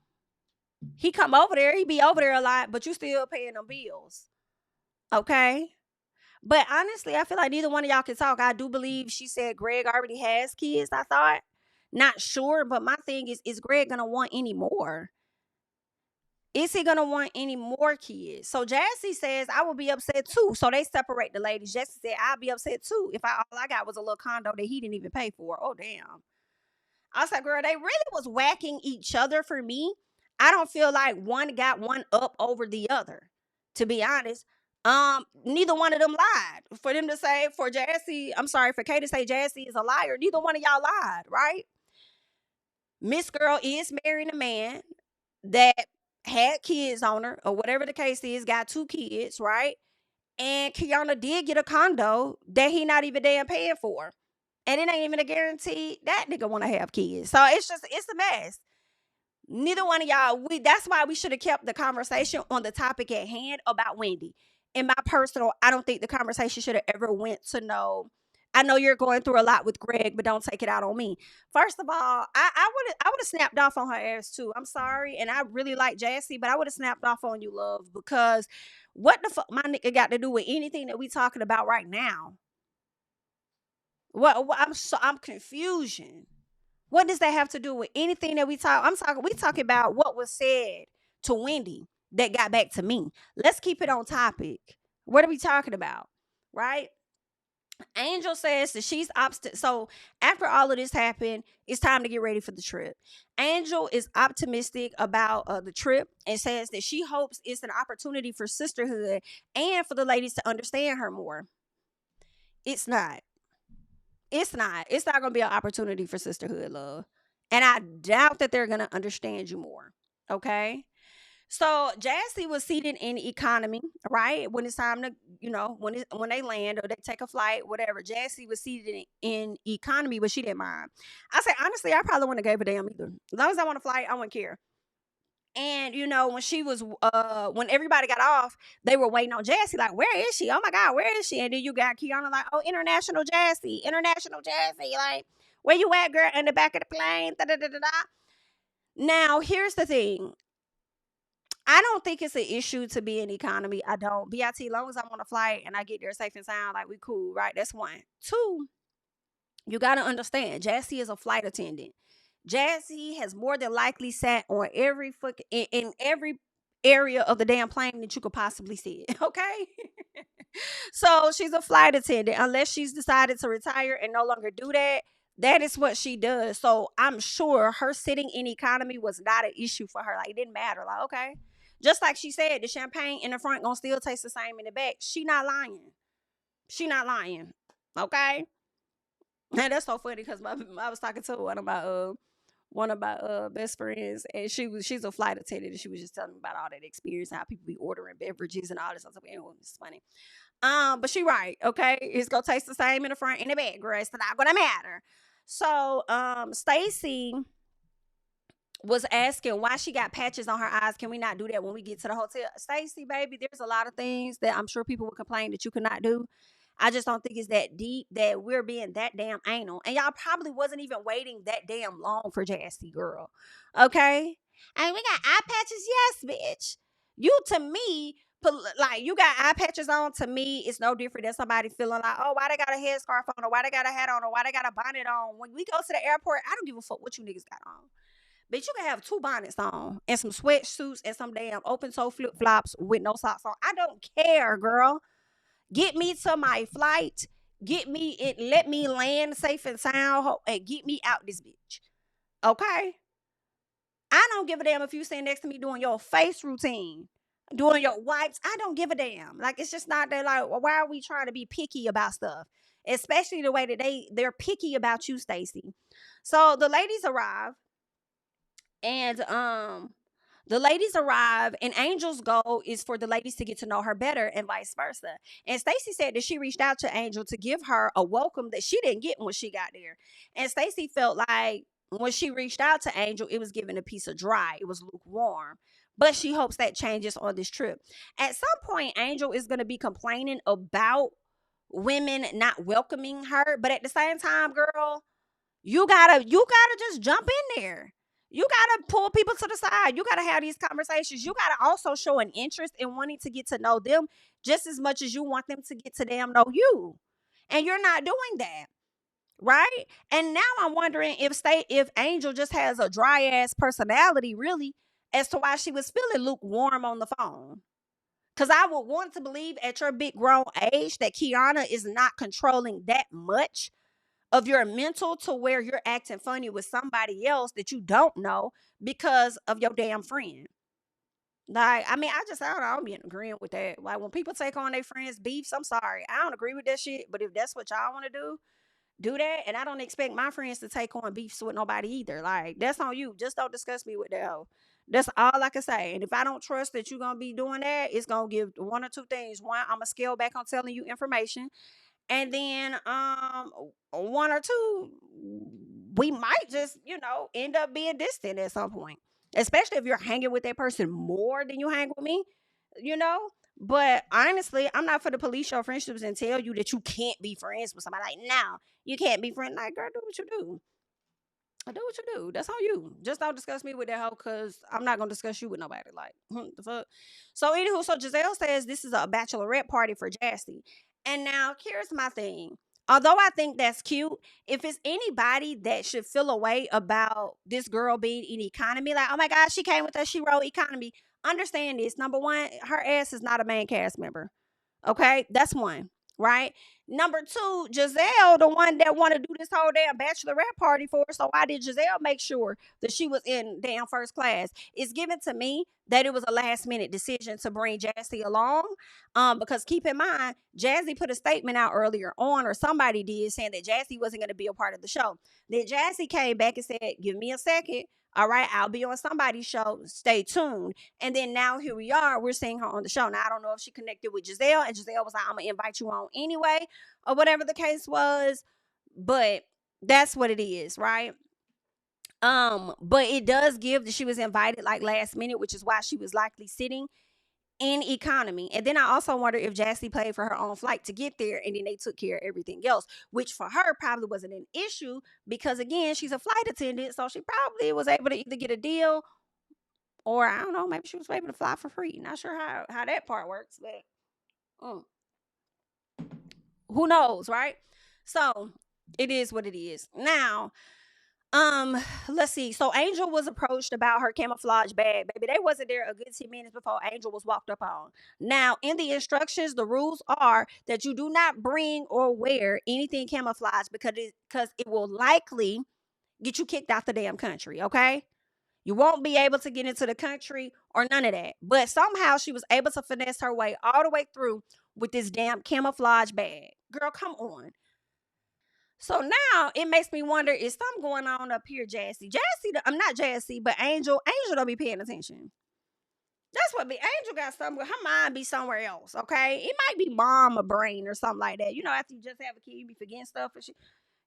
He come over there, he be over there a lot, but you still paying them bills. Okay. But honestly, I feel like neither one of y'all can talk. I do believe she said Greg already has kids, I thought. Not sure, but my thing is Greg gonna want any more? Is he gonna want any more kids? So Jassy says, I will be upset too. So they separate the ladies. Jassy said, I'll be upset too if all I got was a little condo that he didn't even pay for. Oh, damn. I was like, girl, they really was whacking each other for me. I don't feel like one got one up over the other, to be honest. Neither one of them lied. For them to say, for Kay to say Jassy is a liar, neither one of y'all lied, right? Miss Girl is marrying a man that had kids on her, or whatever the case is, got 2 kids, right? And Kiana did get a condo that he not even damn paying for. And it ain't even a guarantee that nigga want to have kids. So it's a mess. Neither one of y'all, that's why we should have kept the conversation on the topic at hand about Wendy. In my personal, I don't think the conversation should have ever went to no. I know you're going through a lot with Greg, but don't take it out on me. First of all, I would have snapped off on her ass too. I'm sorry, and I really like Jassy, but I would have snapped off on you, love, because what the fuck my nigga got to do with anything that we talking about right now? What I'm confusion. What does that have to do with anything that we talk? We talking about what was said to Wendy that got back to me. Let's keep it on topic. What are we talking about? Right? Angel says that she's obstinate. So after all of this happened, it's time to get ready for the trip. Angel is optimistic about the trip and says that she hopes it's an opportunity for sisterhood and for the ladies to understand her more. It's not. It's not. It's not going to be an opportunity for sisterhood, love. And I doubt that they're going to understand you more. Okay? So Jassy was seated in economy, right? When it's time to, when they land or they take a flight, whatever. Jassy was seated in economy, but she didn't mind. I say, honestly, I probably wouldn't have gave a damn either. As long as I want to fly, I wouldn't care. And when she was when everybody got off, they were waiting on Jassy, like, where is she? Oh my God, where is she? And then you got Kiana like, oh, international Jassy, like, where you at, girl? In the back of the plane. Da, da, da, da, da. Now, here's the thing. I don't think it's an issue to be in economy. I don't. BIT, long as I'm on a flight and I get there safe and sound, like, we cool, right? That's one. Two, you got to understand, Jassy is a flight attendant. Jassy has more than likely sat on every in every area of the damn plane that you could possibly see. Okay. So she's a flight attendant. Unless she's decided to retire and no longer do that, that is what she does. So I'm sure her sitting in economy was not an issue for her. Like, it didn't matter. Like, okay. Just like she said, the champagne in the front gonna still taste the same in the back. She not lying. She not lying. Okay. And that's so funny because I was talking to one of my best friends, and she's a flight attendant, and she was just telling me about all that experience, how people be ordering beverages and all this stuff. Anyway, it's funny. But she right, okay? It's gonna taste the same in the front and the back, girl. It's not gonna matter. So Stacy was asking why she got patches on her eyes. Can we not do that when we get to the hotel? Stacy, baby, there's a lot of things that I'm sure people would complain that you could not do. I just don't think it's that deep that we're being that damn anal. And y'all probably wasn't even waiting that damn long for Jassy, girl. Okay? And we got eye patches? Yes, bitch. You, to me, like, you got eye patches on, to me, it's no different than somebody feeling like, oh, why they got a headscarf on, or why they got a hat on, or why they got a bonnet on. When we go to the airport, I don't give a fuck what you niggas got on. Bitch, you can have 2 bonnets on and some sweatsuits and some damn open toe flip-flops with no socks on. I don't care, girl. Get me to my flight. Let me land safe and sound, and get me out this bitch. Okay? I don't give a damn if you stand next to me doing your face routine. doing your wipes. I don't give a damn. Like, it's just not that. Like, why are we trying to be picky about stuff? Especially the way that they're picky about you, Stacy. So the ladies arrive, and and Angel's goal is for the ladies to get to know her better and vice versa. And Stacy said that she reached out to Angel to give her a welcome that she didn't get when she got there. And Stacy felt like when she reached out to Angel, it was given a piece of dry. It was lukewarm. But she hopes that changes on this trip. At some point, Angel is going to be complaining about women not welcoming her. But at the same time, girl, you gotta just jump in there. You gotta pull people to the side. You gotta have these conversations. You gotta also show an interest in wanting to get to know them just as much as you want them to get to them know you. And you're not doing that, right? And now I'm wondering if Angel just has a dry ass personality, really, as to why she was feeling lukewarm on the phone. Cause I would want to believe at your big grown age that Kiana is not controlling that much of your mental to where you're acting funny with somebody else that you don't know because of your damn friend. Like, I mean, I don't be in agreement with that. Like, when people take on their friends' beefs, I'm sorry. I don't agree with that shit. But if that's what y'all want to do that. And I don't expect my friends to take on beefs with nobody either. Like, that's on you. Just don't discuss me with that hoe. That's all I can say. And if I don't trust that you're going to be doing that, it's going to give one or two things. One, I'm going to scale back on telling you information. And then one or two, we might just, end up being distant at some point. Especially if you're hanging with that person more than you hang with me, you know? But honestly, I'm not for the police your friendships and tell you that you can't be friends with somebody. Like, no, you can't be friends. Like, girl, do what you do. I do what you do. That's on you. Just don't discuss me with that hoe because I'm not gonna discuss you with nobody. Like, the fuck. So anywho, so Gizelle says this is a bachelorette party for Jassy. And now here's my thing. Although I think that's cute, if it's anybody that should feel a way about this girl being in economy, like, oh my God, she came with us, she wrote economy. Understand this. Number one, her ass is not a main cast member. Okay, that's one, right? Number two, Gizelle, the one that want to do this whole damn bachelorette party for her. So why did Gizelle make sure that she was in damn first class? It's given to me that it was a last minute decision to bring Jassy along. Because keep in mind, Jazzy put a statement out earlier on, or somebody did, saying that Jassy wasn't going to be a part of the show. Then Jassy came back and said, "Give me a second. All right, I'll be on somebody's show. Stay tuned." And then now here we are. We're seeing her on the show. Now, I don't know if she connected with Gizelle, and Gizelle was like, "I'm going to invite you on anyway," or whatever the case was. But that's what it is, right? But it does give that she was invited like last minute, which is why she was likely sitting in economy. And then I also wonder if Jassy paid for her own flight to get there, and then they took care of everything else, which for her probably wasn't an issue because, again, she's a flight attendant, so she probably was able to either get a deal, or I don't know, maybe she was able to fly for free. Not sure how that part works, but who knows, right? So it is what it is. Now, let's see. So Angel was approached about her camouflage bag. Baby, they wasn't there a good 10 minutes before Angel was walked up on. Now, in the instructions, the rules are that you do not bring or wear anything camouflage because it will likely get you kicked out the damn country, okay? You won't be able to get into the country or none of that. But somehow she was able to finesse her way all the way through with this damn camouflage bag. Girl, come on. So now it makes me wonder, is something going on up here, Jassy? I'm not Jassy, but Angel don't be paying attention. That's what be. Angel got something. Her mind be somewhere else, okay? It might be mama brain or something like that. After you just have a kid, you be forgetting stuff.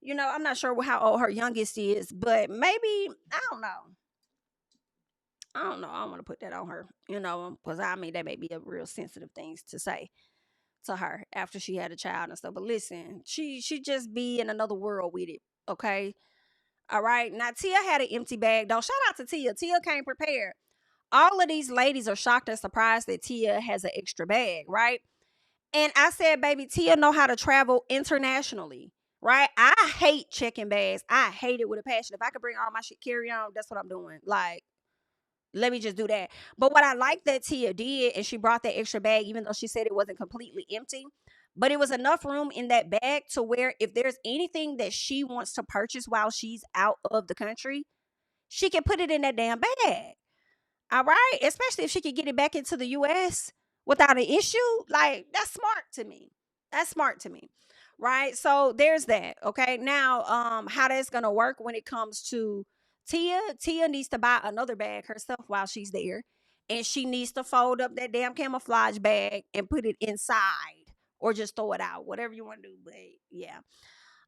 And I'm not sure how old her youngest is, but maybe, I don't know. I don't know. I don't want to put that on her, because I mean, that may be a real sensitive things to say to her after she had a child and stuff. But listen, she just be in another world with it. Okay. All right. Now Tia had an empty bag though. Shout out to Tia. Tia came prepared. All of these ladies are shocked and surprised that Tia has an extra bag, right? And I said, baby, Tia know how to travel internationally, right? I hate checking bags. I hate it with a passion. If I could bring all my shit carry on, that's what I'm doing. Like, let me just do that. But what I like that Tia did, and she brought that extra bag, even though she said it wasn't completely empty, but it was enough room in that bag to where if there's anything that she wants to purchase while she's out of the country, she can put it in that damn bag. All right. Especially if she could get it back into the US without an issue. Like, that's smart to me. That's smart to me. Right. So there's that. Okay. Now, how that's gonna work when it comes to Tia. Tia needs to buy another bag herself while she's there. And she needs to fold up that damn camouflage bag and put it inside. Or just throw it out. Whatever you want to do. But yeah.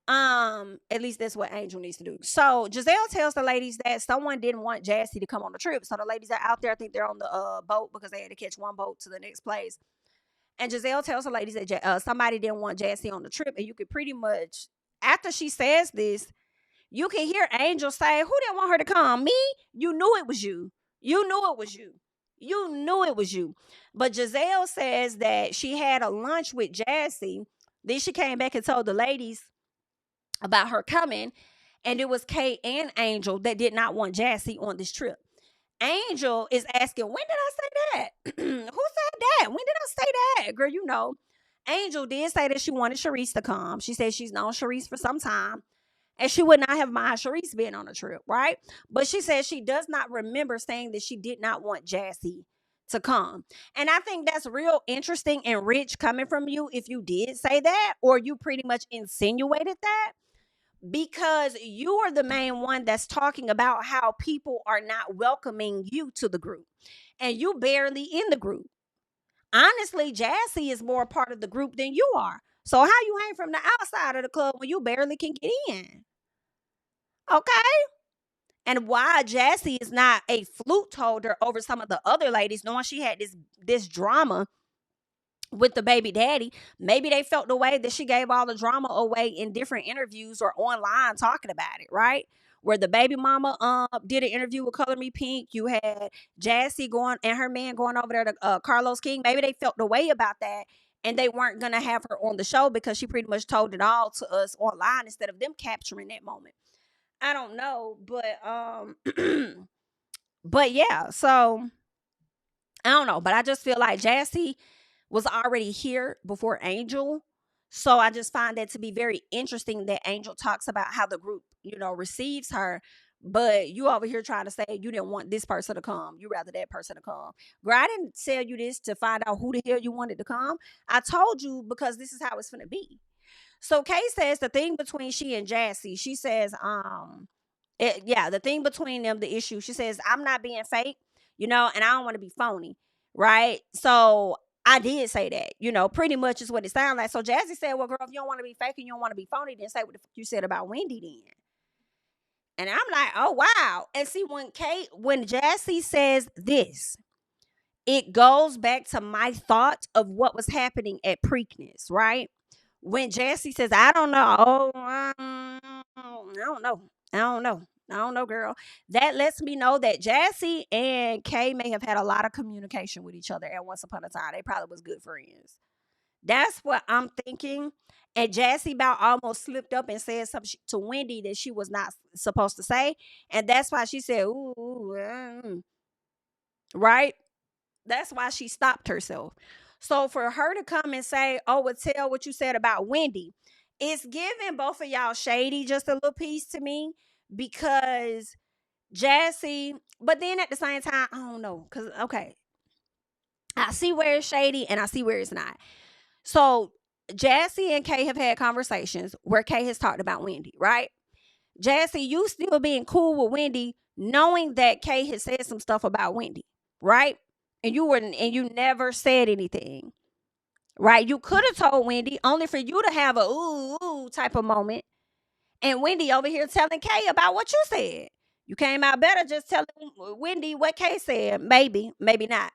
At least that's what Angel needs to do. So Gizelle tells the ladies that someone didn't want Jassy to come on the trip. So the ladies are out there. I think they're on the boat because they had to catch one boat to the next place. And Gizelle tells the ladies that somebody didn't want Jassy on the trip. And you could pretty much, after she says this, you can hear Angel say, "Who didn't want her to come? Me? You knew it was you. You knew it was you. You knew it was you." But Gizelle says that she had a lunch with Jassy. Then she came back and told the ladies about her coming, and it was Kay and Angel that did not want Jassy on this trip. Angel is asking, when did I say that? Who said that? When did I say that? Girl, you know. Angel did say that she wanted Sharice to come. She said she's known Sharice for some time, and she would not have mind Sharice being on a trip, right? But she said she does not remember saying that she did not want Jassy to come. And I think that's real interesting and rich coming from you if you did say that, or you pretty much insinuated that, because you are the main one that's talking about how people are not welcoming you to the group, and you barely in the group. Honestly, Jassy is more part of the group than you are. So how you hang from the outside of the club when you barely can get in? Okay. And why Jassy is not a flute holder over some of the other ladies, knowing she had this drama with the baby daddy. Maybe they felt the way that she gave all the drama away in different interviews or online talking about it, right? Where the baby mama did an interview with Color Me Pink. You had Jassy going and her man going over there to Carlos King. Maybe they felt the way about that, and they weren't gonna have her on the show because she pretty much told it all to us online instead of them capturing that moment. I don't know, but but yeah, so I don't know, but I just feel like Jassy was already here before Angel. So I just find that to be very interesting that Angel talks about how the group, receives her. But you over here trying to say you didn't want this person to come. You rather that person to come. Girl, I didn't tell you this to find out who the hell you wanted to come. I told you because this is how it's going to be. So Kay says the thing between she and Jassy, she says, the thing between them, the issue, she says, I'm not being fake, and I don't want to be phony. Right. So I did say that, pretty much is what it sounds like. So Jassy said, well, girl, if you don't want to be fake and you don't want to be phony, then say what the fuck you said about Wendy then. And I'm like, oh, wow. And see, when Jassy says this, it goes back to my thought of what was happening at Preakness, right? When Jassy says, I don't know. I don't know. I don't know. I don't know, girl. That lets me know that Jassy and Kay may have had a lot of communication with each other at once upon a time. They probably was good friends. That's what I'm thinking. And Jassy about almost slipped up and said something to Wendy that she was not supposed to say. And that's why she said, right? That's why she stopped herself. So for her to come and say, oh, well, tell what you said about Wendy, it's giving both of y'all shady just a little piece to me, because Jassy, but then at the same time, I don't know. Because, okay, I see where it's shady and I see where it's not. So Jassy and Kay have had conversations where Kay has talked about Wendy, right? Jassy, you still being cool with Wendy, knowing that Kay has said some stuff about Wendy, right? And you never said anything, right? You could have told Wendy only for you to have a ooh type of moment. And Wendy over here telling Kay about what you said. You came out better just telling Wendy what Kay said. Maybe not.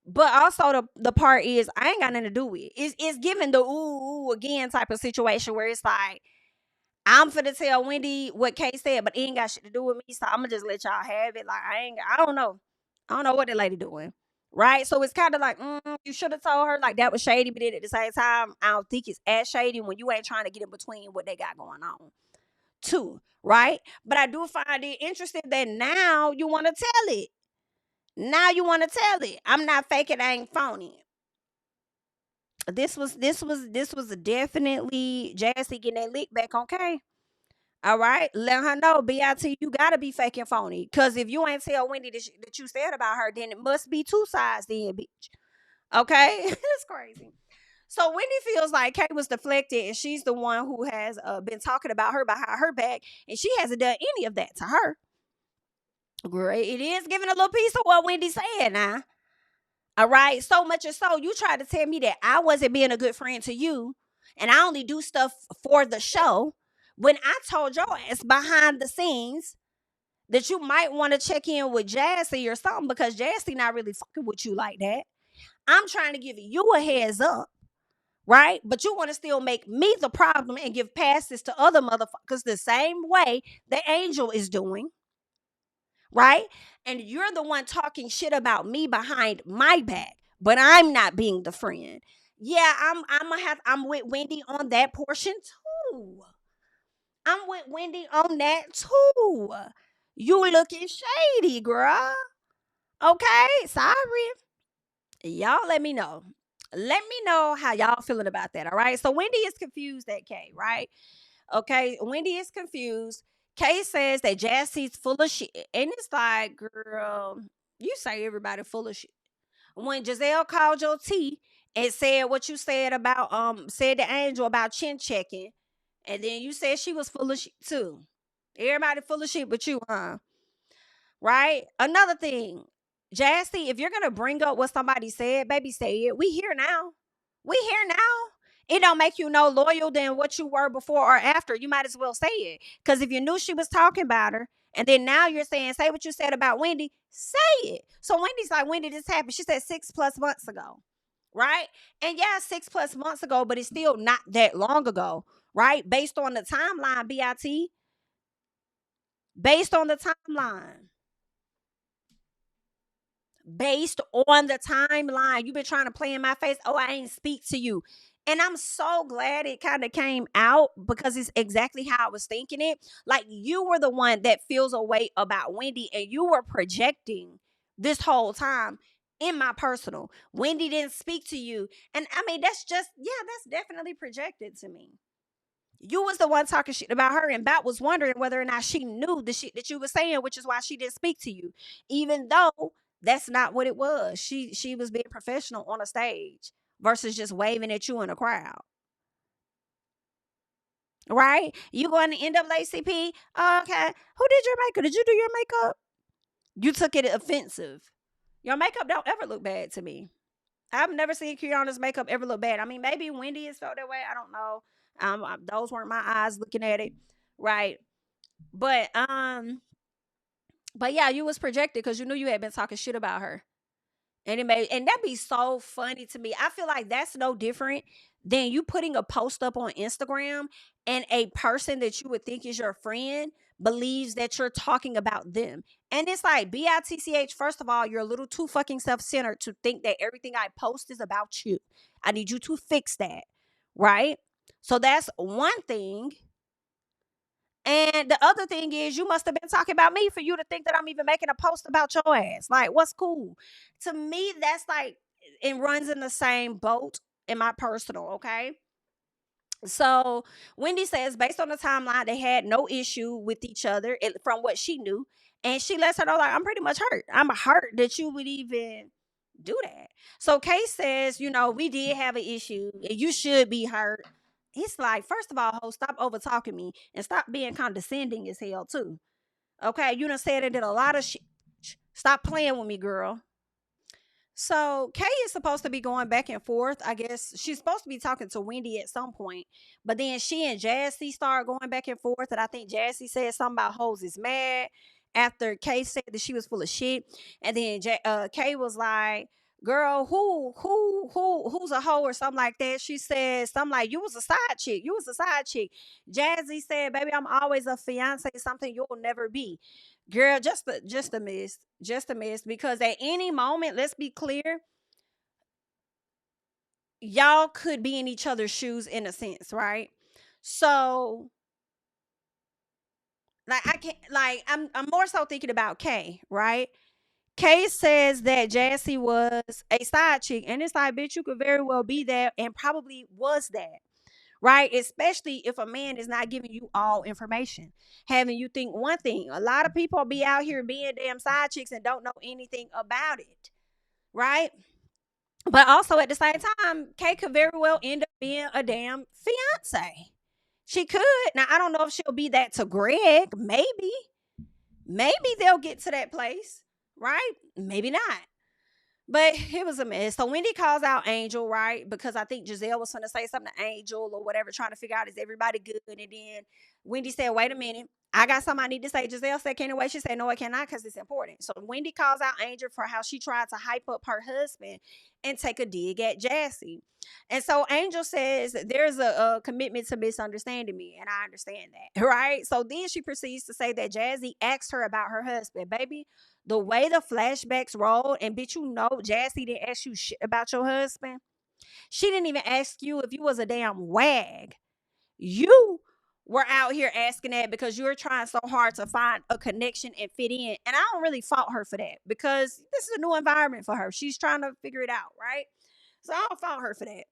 But also the part is, I ain't got nothing to do with it. It's giving the ooh again type of situation where it's like, I'm finna tell Wendy what Kay said, but it ain't got shit to do with me. So I'm gonna just let y'all have it. Like, I don't know. I don't know what the lady doing. Right? So it's kind of like, you should have told her like that was shady, but then at the same time, I don't think it's as shady when you ain't trying to get in between what they got going on too. Right? But I do find it interesting that now you want to tell it. Now you want to tell it. I'm not faking, I ain't phony. This was definitely Jassy getting that lick back on Kay. All right, let her know, BIT, you gotta be fake and phony. Cause if you ain't tell Wendy that you said about her, then it must be two sides, then, bitch. Okay, it's crazy. So Wendy feels like Kay was deflected, and she's the one who has been talking about her behind her back, and she hasn't done any of that to her. Great, it is giving a little piece of what Wendy said now. All right, so much and so you tried to tell me that I wasn't being a good friend to you, and I only do stuff for the show. When I told your ass behind the scenes that you might want to check in with Jassy or something because Jassy not really fucking with you like that. I'm trying to give you a heads up, right? But you want to still make me the problem and give passes to other motherfuckers the same way the angel is doing, right? And you're the one talking shit about me behind my back, but I'm not being the friend. Yeah, I'm with Wendy on that portion too. I'm with Wendy on that too. You looking shady, girl. Okay, sorry. Y'all let me know. Let me know how y'all feeling about that. All right. So Wendy is confused at Kay, right? Okay. Wendy is confused. Kay says that Jassy's full of shit. And it's like, girl, you say everybody full of shit. When Gizelle called your tea and said what you said about said the angel about chin checking, and then you said she was full of shit too. Everybody full of shit but you, huh? Right? Another thing, Jassy, if you're gonna bring up what somebody said, baby, say it. We here now. We here now. It don't make you no loyal than what you were before or after. You might as well say it. Because if you knew she was talking about her, and then now you're saying, say what you said about Wendy, say it. So Wendy's like, Wendy, this happened. She said 6+ months ago. Right? And yeah, 6+ months ago, but it's still not that long ago. Right? Based on the timeline, BIT. Based on the timeline. Based on the timeline. You've been trying to play in my face. Oh, I ain't speak to you. And I'm so glad it kind of came out because it's exactly how I was thinking it. Like you were the one that feels a way about Wendy and you were projecting this whole time in my personal. Wendy didn't speak to you. And I mean, that's just, yeah, that's definitely projected to me. You was the one talking shit about her, and Bat was wondering whether or not she knew the shit that you were saying, which is why she didn't speak to you, even though that's not what it was. She was being professional on a stage versus just waving at you in a crowd, right? You going to NAACP? Okay, who did your makeup? Did you do your makeup? You took it offensive. Your makeup don't ever look bad to me. I've never seen Kiana's makeup ever look bad. I mean, maybe Wendy has felt that way. I don't know. Those weren't my eyes looking at it, right? But but yeah, you was projected because you knew you had been talking shit about her, and that'd be so funny to me. I feel like that's no different than you putting a post up on Instagram, and a person that you would think is your friend believes that you're talking about them. And it's like, BITCH, first of all, you're a little too fucking self-centered to think that everything I post is about you. I need you to fix that, right? So that's one thing. And the other thing is, you must have been talking about me for you to think that I'm even making a post about your ass. Like, what's cool? To me, that's like, it runs in the same boat in my personal, okay? So Wendy says, based on the timeline, they had no issue with each other from what she knew. And she lets her know, like, I'm pretty much hurt. I'm hurt that you would even do that. So Kay says, we did have an issue and you should be hurt. It's like, first of all, ho, stop over talking me and stop being condescending as hell too. Okay, you done said it did a lot of shit. Stop playing with me, girl. So Kay is supposed to be going back and forth. I guess she's supposed to be talking to Wendy at some point, but then she and Jassy start going back and forth. And I think Jassy said something about hoes is mad after Kay said that she was full of shit. And then Kay was like, "Girl, who's a hoe or something like that?" She said something like, "You was a side chick. You was a side chick." Jazzy said, "Baby, I'm always a fiance, something you'll never be." Girl, just a miss. Just a miss. Because at any moment, let's be clear, y'all could be in each other's shoes in a sense, right? So, like, I can't, like, I'm more so thinking about Kay, right? Kay says that Jassy was a side chick, and it's like, bitch, you could very well be that and probably was that, right? Especially if a man is not giving you all information, having you think one thing. A lot of people be out here being damn side chicks and don't know anything about it, right? But also at the same time, Kay could very well end up being a damn fiance. She could. Now I don't know if she'll be that to Greg. Maybe they'll get to that place, right? Maybe not. But it was a mess. So Wendy calls out Angel, right? Because I think Gizelle was going to say something to Angel or whatever, trying to figure out, is everybody good? And then Wendy said, wait a minute. I got something I need to say. Giselle said, can you wait? She said, no, I cannot, because it's important. So Wendy calls out Angel for how she tried to hype up her husband and take a dig at Jassy. And so Angel says, there's a commitment to misunderstanding me. And I understand that, right? So then she proceeds to say that Jazzy asked her about her husband. Baby, the way the flashbacks rolled, and bitch, you know, Jassy didn't ask you shit about your husband. She didn't even ask you if you was a damn wag. You were out here asking that because you were trying so hard to find a connection and fit in. And I don't really fault her for that, because this is a new environment for her. She's trying to figure it out, right? So I don't fault her for that.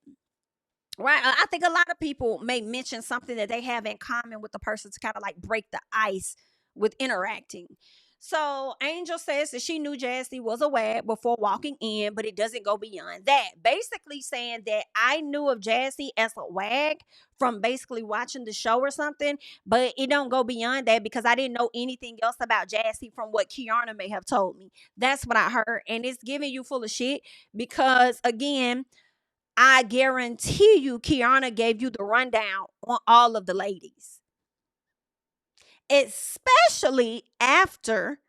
Right. I think a lot of people may mention something that they have in common with the person to kind of like break the ice with interacting. So Angel says that she knew Jassy was a wag before walking in, but it doesn't go beyond that. Basically saying that I knew of Jassy as a wag from basically watching the show or something, but it don't go beyond that because I didn't know anything else about Jassy from what Kiana may have told me. That's what I heard. And it's giving you full of shit because, again, I guarantee you Kiana gave you the rundown on all of the ladies, especially after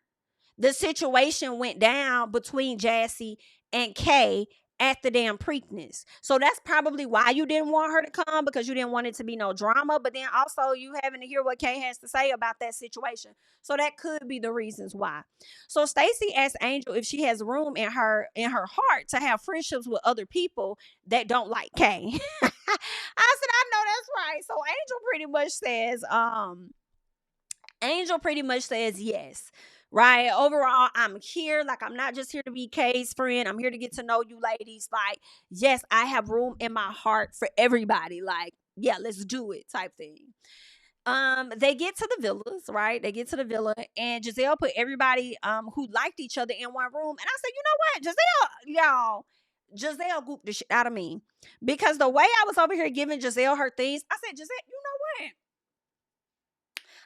the situation went down between Jassy and Kay at the damn Preakness. So that's probably why you didn't want her to come, because you didn't want it to be no drama. But then also you having to hear what Kay has to say about that situation. So that could be the reasons why. So Stacey asked Angel if she has room in her heart to have friendships with other people that don't like Kay. I said, I know that's right. So Angel pretty much says yes. Right. Overall, I'm here. Like, I'm not just here to be Kay's friend. I'm here to get to know you ladies. Like, yes, I have room in my heart for everybody. Like, yeah, let's do it type thing. They get to the villas, right? They get to the villa, and Gizelle put everybody who liked each other in one room. And I said, you know what, Gizelle gooped the shit out of me. Because the way I was over here giving Gizelle her things, I said, Gizelle, you know what?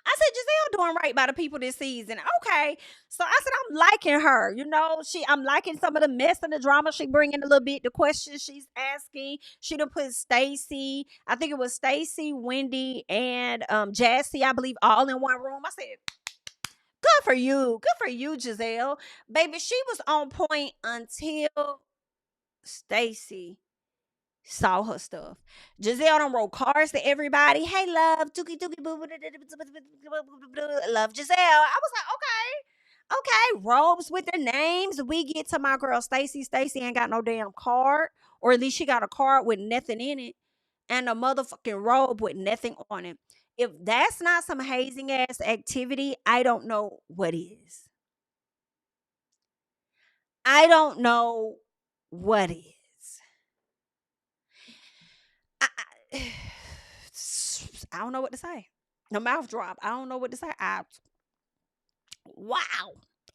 I said, Gizelle doing right by the people this season. Okay. So I said, I'm liking her. I'm liking some of the mess and the drama she bringing a little bit. The questions she's asking. She done put Stacey, I think it was Stacey, Wendy, and Jassy, I believe, all in one room. I said, good for you. Good for you, Gizelle. Baby, she was on point until Stacey saw her stuff. Gizelle done wrote cards to everybody. Hey, love, dookie dookie boo, love Gizelle. I was like, okay, robes with their names. We get to my girl Stacey. Stacey ain't got no damn card, or at least she got a card with nothing in it, and a motherfucking robe with nothing on it. If that's not some hazing ass activity, I don't know what is. I don't know what is. I, I, I don't know what to say. The mouth drop. I don't know what to say. Wow.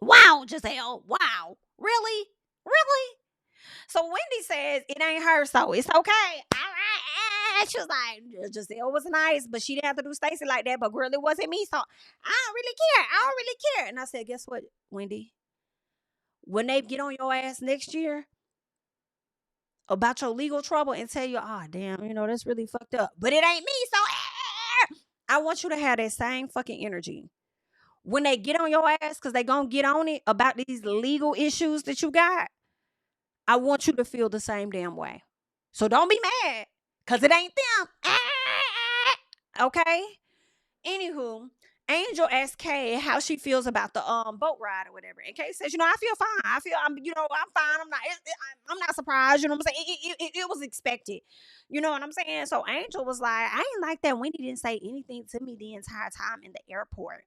Wow, Gizelle. Wow. Really? Really? So Wendy says it ain't her, so it's okay. All right. She was like, Gizelle was nice, but she didn't have to do Stacey like that. But girl, it wasn't me, so I don't really care. I don't really care. And I said, guess what, Wendy? When they get on your ass next year about your legal trouble and tell you, oh, damn, that's really fucked up. But it ain't me, so I want you to have that same fucking energy. When they get on your ass, because they going to get on it about these legal issues that you got, I want you to feel the same damn way. So don't be mad, because it ain't them. Okay? Anywho, Angel asked Kay how she feels about the boat ride or whatever, and Kay says, I feel fine. I'm fine. I'm not surprised. You know what I'm saying? It was expected. You know what I'm saying? So Angel was like, I ain't like that Wendy didn't say anything to me the entire time in the airport.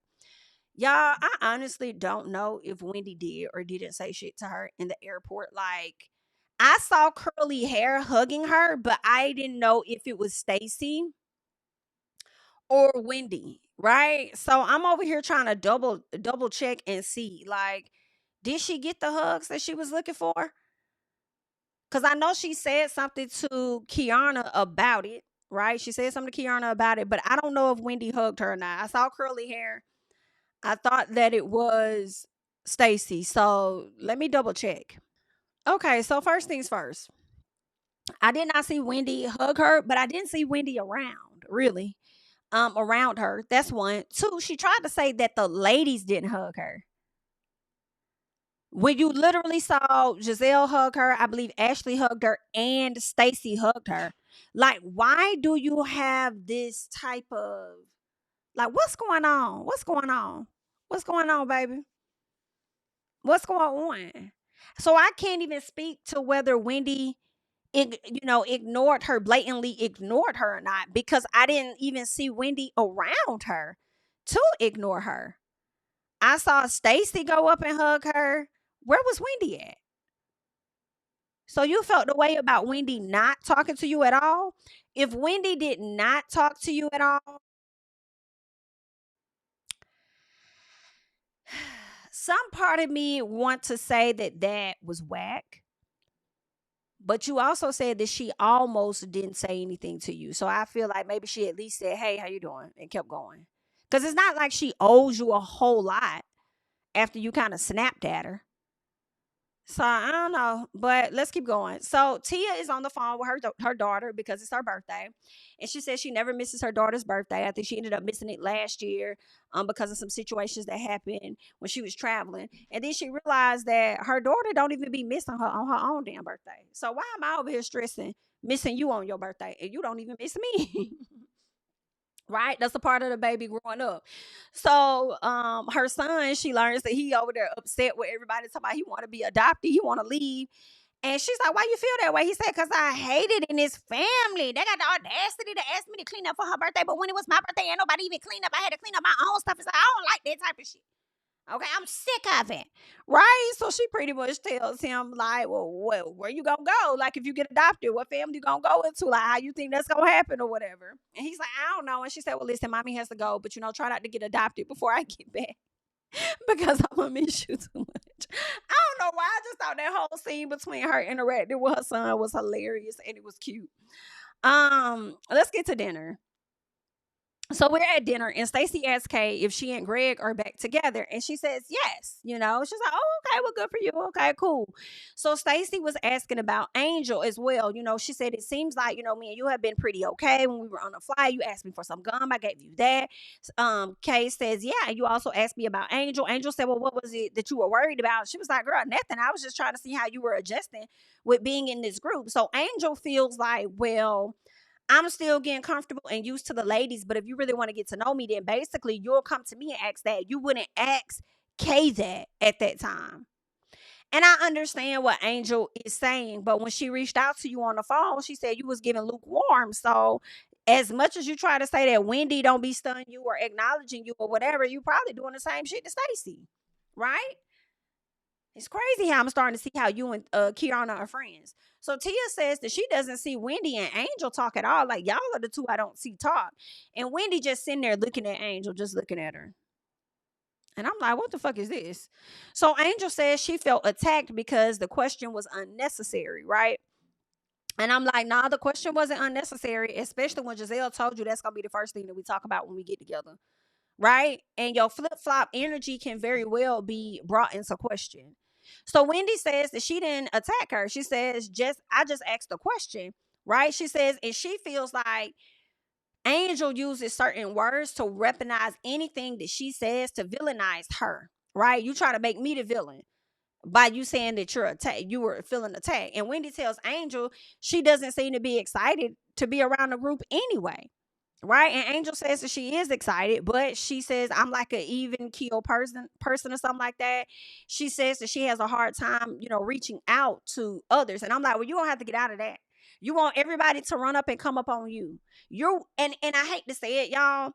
Y'all, I honestly don't know if Wendy did or didn't say shit to her in the airport. Like, I saw curly hair hugging her, but I didn't know if it was Stacey or Wendy, right? So I'm over here trying to double check and see, like, did she get the hugs that she was looking for? Because I know she said something to Kiana about it, right? She said something to Kiana about it, but I don't know if Wendy hugged her or not. I saw curly hair. I thought that it was Stacy. So let me double check. Okay, so first things first. I did not see Wendy hug her, but I didn't see Wendy around, really. Around her. That's one. Two, she tried to say that the ladies didn't hug her. When you literally saw Gizelle hug her, I believe Ashley hugged her and Stacy hugged her. Like, why do you have this type of, like, what's going on? What's going on? What's going on, baby? What's going on? So I can't even speak to whether Wendy, ignored her, blatantly ignored her or not, because I didn't even see Wendy around her to ignore her. I saw Stacy go up and hug her. Where was Wendy at? So you felt the way about Wendy not talking to you at all? If Wendy did not talk to you at all, some part of me want to say that that was whack. But you also said that she almost didn't say anything to you. So I feel like maybe she at least said, "Hey, how you doing?" and kept going. Cuz it's not like she owes you a whole lot after you kind of snapped at her. So I don't know, but let's keep going. So Tia is on the phone with her daughter because it's her birthday, and she says she never misses her daughter's birthday. I think she ended up missing it last year, because of some situations that happened when she was traveling, and then she realized that her daughter don't even be missing her on her own damn birthday. So why am I over here stressing missing you on your birthday and you don't even miss me? Right? That's a part of the baby growing up. So her son, she learns that he over there upset with everybody talking about he want to be adopted, he want to leave. And she's like, "Why you feel that way?" He said, "Because I hate it in this family. They got the audacity to ask me to clean up for her birthday, but when it was my birthday, ain't nobody even clean up. I had to clean up my own stuff." It's like, I don't like that type of shit. Okay, I'm sick of it. Right? So she pretty much tells him, like, well, where you gonna go? Like, if you get adopted, what family you gonna go into? Like, how you think that's gonna happen or whatever? And he's like, "I don't know." And she said, "Well, listen, mommy has to go, but try not to get adopted before I get back." Because I'm gonna miss you too much. I don't know why. I just thought that whole scene between her interacting with her son was hilarious and it was cute. Let's get to dinner. So we're at dinner and Stacy asks Kay if she and Greg are back together. And she says yes. She's like, "Oh, okay, well, good for you. Okay, cool." So Stacy was asking about Angel as well. She said, "It seems like, me and you have been pretty okay when we were on a flight. You asked me for some gum. I gave you that." Kay says, "Yeah, you also asked me about Angel." Angel said, "Well, what was it that you were worried about?" She was like, "Girl, nothing. I was just trying to see how you were adjusting with being in this group." So Angel feels like, well, I'm still getting comfortable and used to the ladies, but if you really want to get to know me, then basically you'll come to me and ask that. You wouldn't ask Kay that at that time. And I understand what Angel is saying, but when she reached out to you on the phone, she said you was giving lukewarm. So as much as you try to say that Wendy don't be stunning you or acknowledging you or whatever, you probably doing the same shit to Stacy, right? It's crazy how I'm starting to see how you and Kiana are friends. So Tia says that she doesn't see Wendy and Angel talk at all. Like, y'all are the two I don't see talk. And Wendy just sitting there looking at Angel, just looking at her. And I'm like, what the fuck is this? So Angel says she felt attacked because the question was unnecessary, right? And I'm like, nah, the question wasn't unnecessary, especially when Gizelle told you that's going to be the first thing that we talk about when we get together, right? And your flip flop energy can very well be brought into question. So Wendy says that she didn't attack her. She says, I just asked a question, right? She says, and she feels like Angel uses certain words to weaponize anything that she says to villainize her, right? You try to make me the villain by you saying that you were feeling attacked. And Wendy tells Angel she doesn't seem to be excited to be around the group anyway. Right. And Angel says that she is excited, but she says, "I'm like an even keel person or something like that." She says that she has a hard time, reaching out to others. And I'm like, well, you don't have to get out of that. You want everybody to run up and come up on you. And I hate to say it, y'all.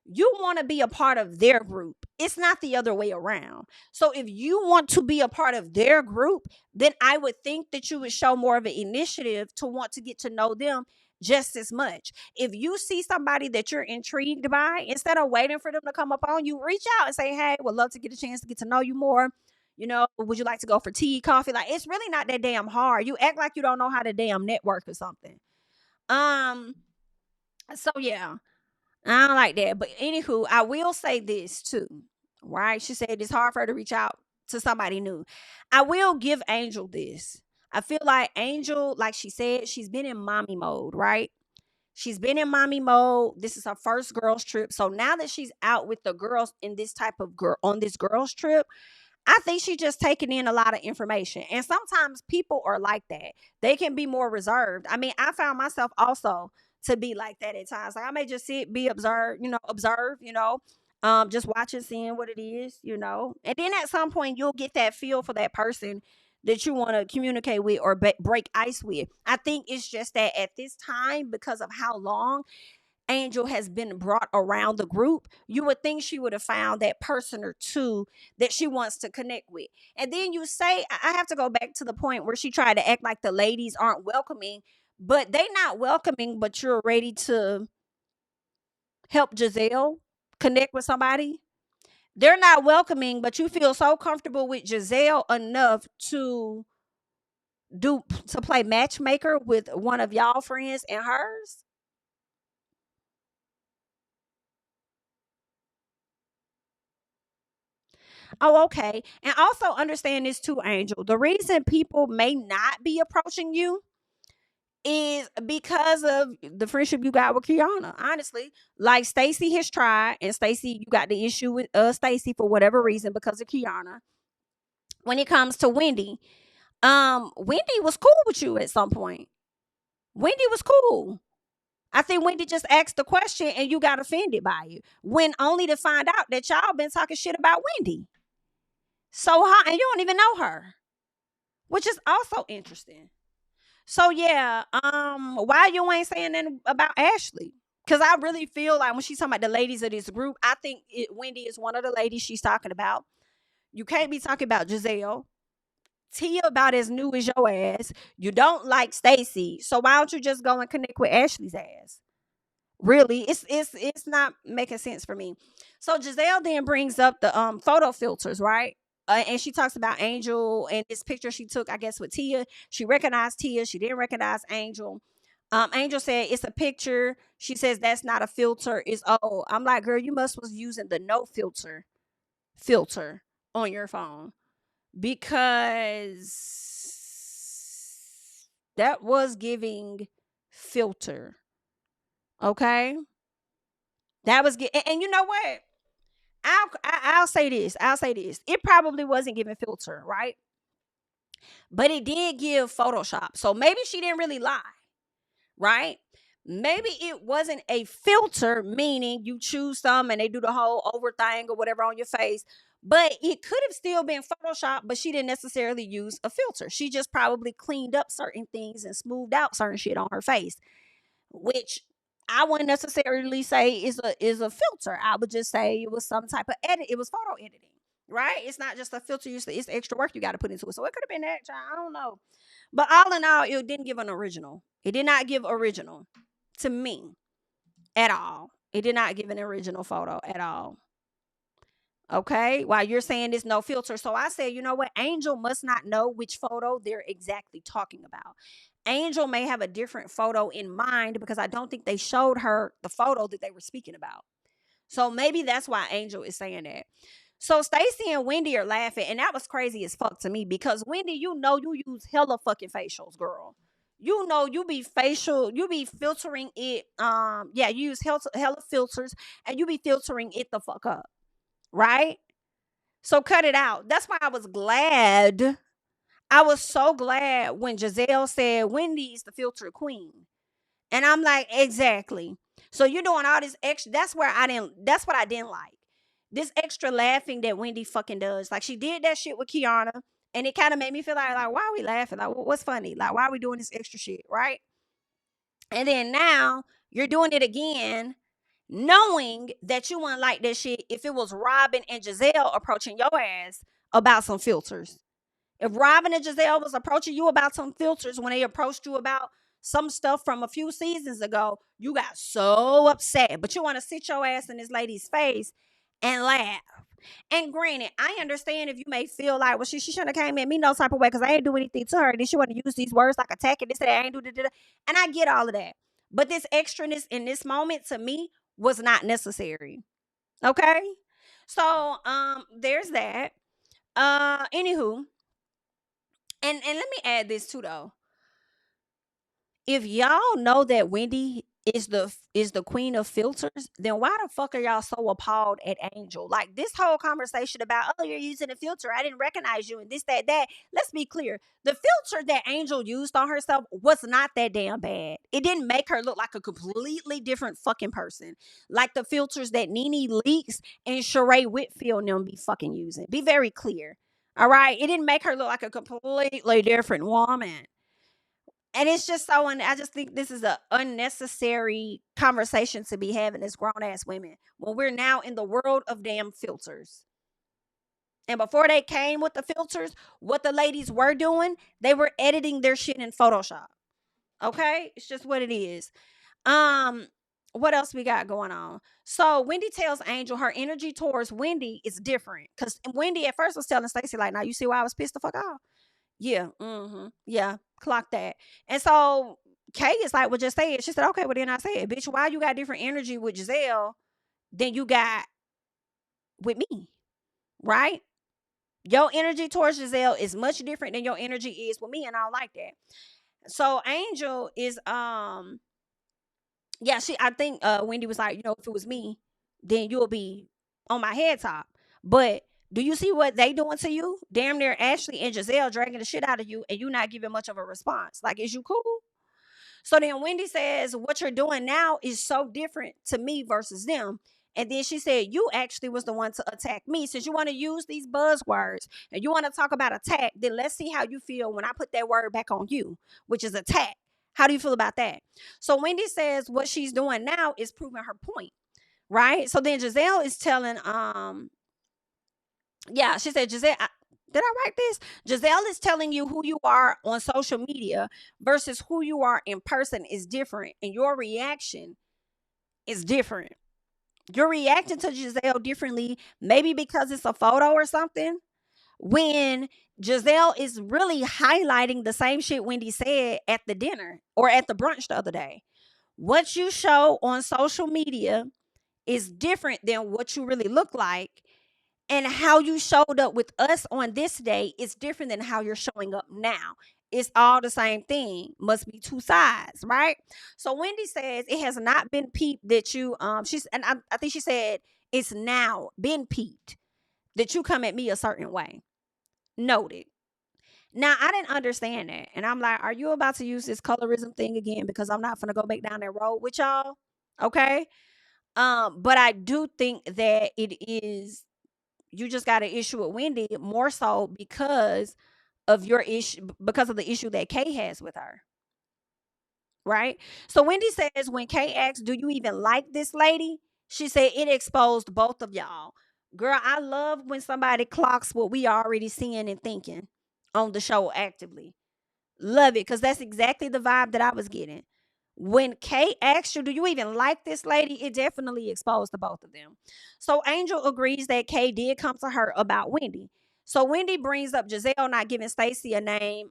You want to be a part of their group. It's not the other way around. So if you want to be a part of their group, then I would think that you would show more of an initiative to want to get to know them just as much. If you see somebody that you're intrigued by, instead of waiting for them to come up on you, reach out and say, hey, would love to get a chance to get to know you more. Would you like to go for tea, coffee? Like, it's really not that damn hard. You act like you don't know how to damn network or something. So yeah, I don't like that. But anywho, I will say this too, right? She said it's hard for her to reach out to somebody new. I will give Angel this. I feel like Angel, like she said, she's been in mommy mode, right? She's been in mommy mode. This is her first girls trip. So now that she's out with the girls in this type of girl on this girls trip, I think she's just taking in a lot of information. And sometimes people are like that. They can be more reserved. I mean, I found myself also to be like that at times. Like I may just sit, be observe, just watching, seeing what it is. And then at some point you'll get that feel for that person that you want to communicate with or break ice with. I think it's just that at this time, because of how long Angel has been brought around the group, you would think she would have found that person or two that she wants to connect with. And then you say, I have to go back to the point where she tried to act like the ladies aren't welcoming, but they not welcoming, but you're ready to help Gizelle connect with somebody. They're not welcoming, but you feel so comfortable with Gizelle enough to play matchmaker with one of y'all friends and hers. Oh, okay. And also understand this too, Angel. The reason people may not be approaching you is because of the friendship you got with Kiana. Honestly, like Stacey has tried, and Stacey, you got the issue with Stacey for whatever reason because of Kiana. When it comes to Wendy, Wendy was cool with you at some point. Wendy was cool. I think Wendy just asked the question and you got offended by it. When only to find out that y'all been talking shit about Wendy. So how, and you don't even know her, which is also interesting. So yeah, why you ain't saying nothing about Ashley? Because I really feel like when she's talking about the ladies of this group, I think Wendy is one of the ladies she's talking about. You can't be talking about Gizelle. Tia about as new as your ass. You don't like Stacey, so why don't you just go and connect with Ashley's ass? Really, it's not making sense for me. So Gizelle then brings up the photo filters, right? And she talks about Angel and this picture she took, I guess, with Tia. She recognized Tia. She didn't recognize Angel. Angel said it's a picture. She says that's not a filter. It's old. I'm like, girl, you must was using the no filter on your phone because that was giving filter. Okay, that was and you know what? I'll say this. I'll say this. It probably wasn't giving filter, right? But it did give Photoshop. So maybe she didn't really lie, right? Maybe it wasn't a filter, meaning you choose some and they do the whole over thing or whatever on your face. But it could have still been Photoshop, but she didn't necessarily use a filter. She just probably cleaned up certain things and smoothed out certain shit on her face, which I wouldn't necessarily say is a filter. I would just say it was some type of edit. It was photo editing, right? It's not just a filter. It's extra work you got to put into it. So it could have been that. I don't know. But all in all, it didn't give an original. It did not give original to me at all. It did not give an original photo at all. Okay, while you're saying there's no filter. So I said, you know what? Angel must not know which photo they're exactly talking about. Angel may have a different photo in mind because I don't think they showed her the photo that they were speaking about. So maybe that's why Angel is saying that. So Stacey and Wendy are laughing, and that was crazy as fuck to me because Wendy, you use hella fucking facials, girl. You be filtering it. Yeah, you use hella filters, and you be filtering it the fuck up, right? So cut it out. That's why I was glad. I was so glad when Gizelle said Wendy's the filter queen. And I'm like, exactly. So you're doing all this extra. That's what I didn't like. This extra laughing that Wendy fucking does. Like she did that shit with Kiana. And it kind of made me feel like, why are we laughing? Like, what's funny? Like, why are we doing this extra shit? Right? And then now you're doing it again, knowing that you wouldn't like that shit if it was Robyn and Gizelle approaching your ass about some filters. If Robyn and Gizelle was approaching you about some filters when they approached you about some stuff from a few seasons ago, you got so upset, but you want to sit your ass in this lady's face and laugh. And granted, I understand if you may feel like, well, she shouldn't have came at me no type of way because I ain't do anything to her. Then she want to use these words like attack and this and that. I ain't do da. And I get all of that. But this extraness in this moment to me was not necessary. Okay? So there's that. Anywho, and let me add this too though. If y'all know that Wendy is the queen of filters, then why the fuck are y'all so appalled at Angel? Like this whole conversation about, oh, you're using a filter, I didn't recognize you, and this, that. Let's be clear. The filter that Angel used on herself was not that damn bad. It didn't make her look like a completely different fucking person. Like the filters that Nene Leakes and Sheree Whitfield and them be fucking using. Be very clear. All right. It didn't make her look like a completely different woman. And it's just so, I just think this is a unnecessary conversation to be having as grown ass women when we're now in the world of damn filters. And before they came with the filters, what the ladies were doing, they were editing their shit in Photoshop. Okay, it's just what it is. What else we got going on? So Wendy tells Angel her energy towards Wendy is different because Wendy at first was telling Stacey like, "Now you see why I was pissed the fuck off." Yeah, yeah, clock that. And so Kay is like, well, just say it. She said, okay, well then I say it, bitch. Why you got different energy with Gizelle than you got with me, right? Your energy towards Gizelle is much different than your energy is with me, and I don't like that. So Angel is yeah, I think Wendy was like, if it was me, then you'll be on my head top. But do you see what they doing to you? Damn near Ashley and Gizelle dragging the shit out of you and you not giving much of a response. Like, is you cool? So then Wendy says, what you're doing now is so different to me versus them. And then she said, you actually was the one to attack me. Since you want to use these buzzwords and you want to talk about attack, then let's see how you feel when I put that word back on you, which is attack. How do you feel about that? So Wendy says what she's doing now is proving her point, right? So then Gizelle is telling, she said, Gizelle, did I write this? Gizelle is telling you who you are on social media versus who you are in person is different. And your reaction is different. You're reacting to Gizelle differently, maybe because it's a photo or something. When Gizelle is really highlighting the same shit Wendy said at the dinner or at the brunch the other day. What you show on social media is different than what you really look like. And how you showed up with us on this day is different than how you're showing up now. It's all the same thing. Must be two sides, right? So Wendy says it has not been peeped that you I think she said it's now been peeped that you come at me a certain way. Noted. Now I didn't understand that. And I'm like, are you about to use this colorism thing again? Because I'm not gonna go back down that road with y'all. Okay. But I do think that it is, you just got an issue with Wendy more so because of your issue, because of the issue that Kay has with her. Right? So Wendy says when Kay asks, do you even like this lady? She said it exposed both of y'all. Girl, I love when somebody clocks what we already seeing and thinking on the show actively. Love it, because that's exactly the vibe that I was getting. When Kay asked you, do you even like this lady? It definitely exposed the both of them. So Angel agrees that Kay did come to her about Wendy. So Wendy brings up Gizelle not giving Stacey a name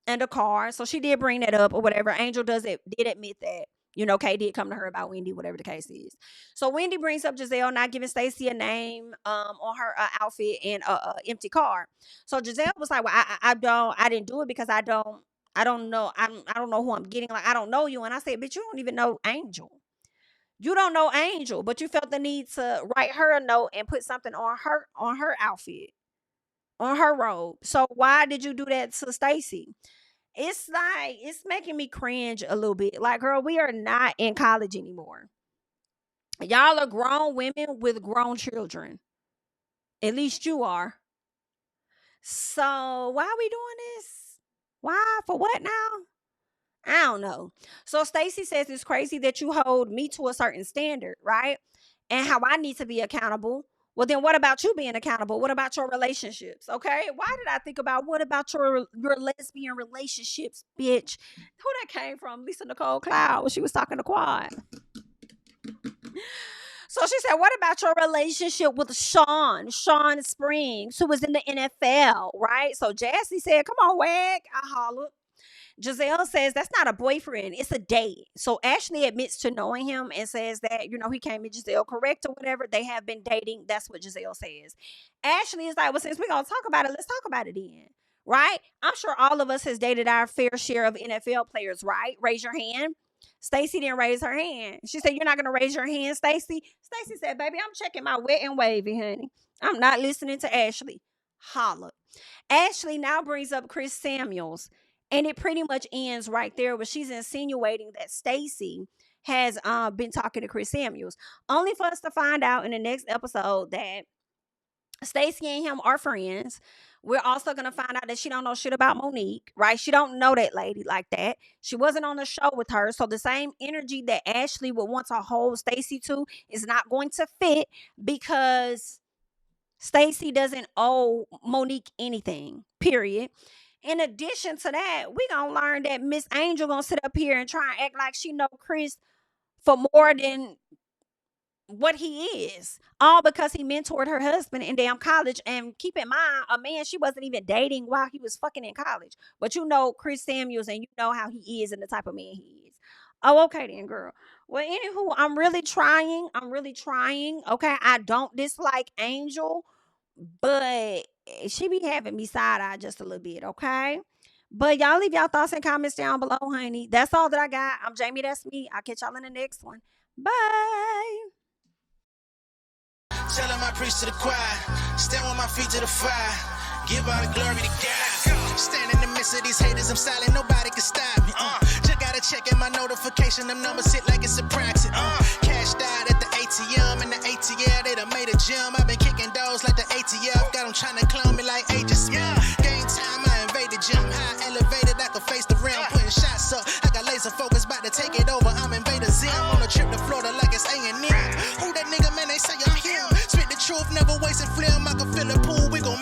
and a car. So she did bring that up or whatever. Angel did admit that. Kay did come to her about Wendy, whatever the case is. So Wendy brings up Gizelle not giving Stacey a name on her outfit and a empty car. So Gizelle was like, well, I didn't do it because I don't know. I don't know who I'm getting. Like, I don't know you. And I said, bitch, you don't even know Angel. You don't know Angel, but you felt the need to write her a note and put something on her outfit, on her robe. So why did you do that to Stacey? It's like, it's making me cringe a little bit. Like, girl, we are not in college anymore. Y'all are grown women with grown children. At least you are. So why are we doing this? Why? For what now? I don't know. So Stacey says it's crazy that you hold me to a certain standard, right? And how I need to be accountable Well, then what about you being accountable? What about your relationships? Okay. Why did I think about what about your lesbian relationships, bitch? Who that came from? Lisa Nicole Cloud when she was talking to Quad. So she said, what about your relationship with Sean Springs, who was in the NFL, right? So Jassy said, come on, Wag. I hollered. Gizelle says that's not a boyfriend, it's a date. So Ashley admits to knowing him and says that, he came at Gizelle correct or whatever. They have been dating. That's what Gizelle says. Ashley is like, well, since we're going to talk about it, let's talk about it then. Right? I'm sure all of us has dated our fair share of NFL players, right? Raise your hand. Stacy didn't raise her hand. She said, you're not going to raise your hand, Stacy? Stacy said, baby, I'm checking my wet and wavy, honey. I'm not listening to Ashley. Holla. Ashley now brings up Chris Samuels. And it pretty much ends right there where she's insinuating that Stacy has been talking to Chris Samuels. Only for us to find out in the next episode that Stacy and him are friends. We're also going to find out that she don't know shit about Monique, right? She don't know that lady like that. She wasn't on the show with her. So the same energy that Ashley would want to hold Stacy to is not going to fit because Stacy doesn't owe Monique anything, period. In addition to that, we gonna learn that Miss Angel gonna sit up here and try and act like she know Chris for more than what he is, all because he mentored her husband in damn college. And keep in mind, a man she wasn't even dating while he was fucking in college. But you know Chris Samuels, and you know how he is and the type of man he is. Oh, okay then, girl. Well, anywho, I'm really trying. Okay, I don't dislike Angel, but she be having me side-eye just a little bit, okay? But y'all leave y'all thoughts and comments down below, honey. That's all that I got. I'm Jamie, that's me. I'll catch y'all in the next one. Bye. Tell him I preach to the choir. Stand with my feet to the fire. Give all the glory to God. Stand in the midst of these haters. I'm silent. Nobody can stop me. Just gotta check in my notification. Them numbers hit like it's a praxis. Cash died at the ATM. And the ATL, they done made a gym. I've been kicking doors like the ATL. Got them trying to clone me like Aegis. Game time, I invaded gym. High elevated, I can face the rim. Putting shots up. I got laser focus, about to take it over. I'm Invader Zim. On a trip to Florida like it's A&M. Who that nigga, man? They say I'm him. Spit the truth, never wasted film. I can fill a pool. We gon'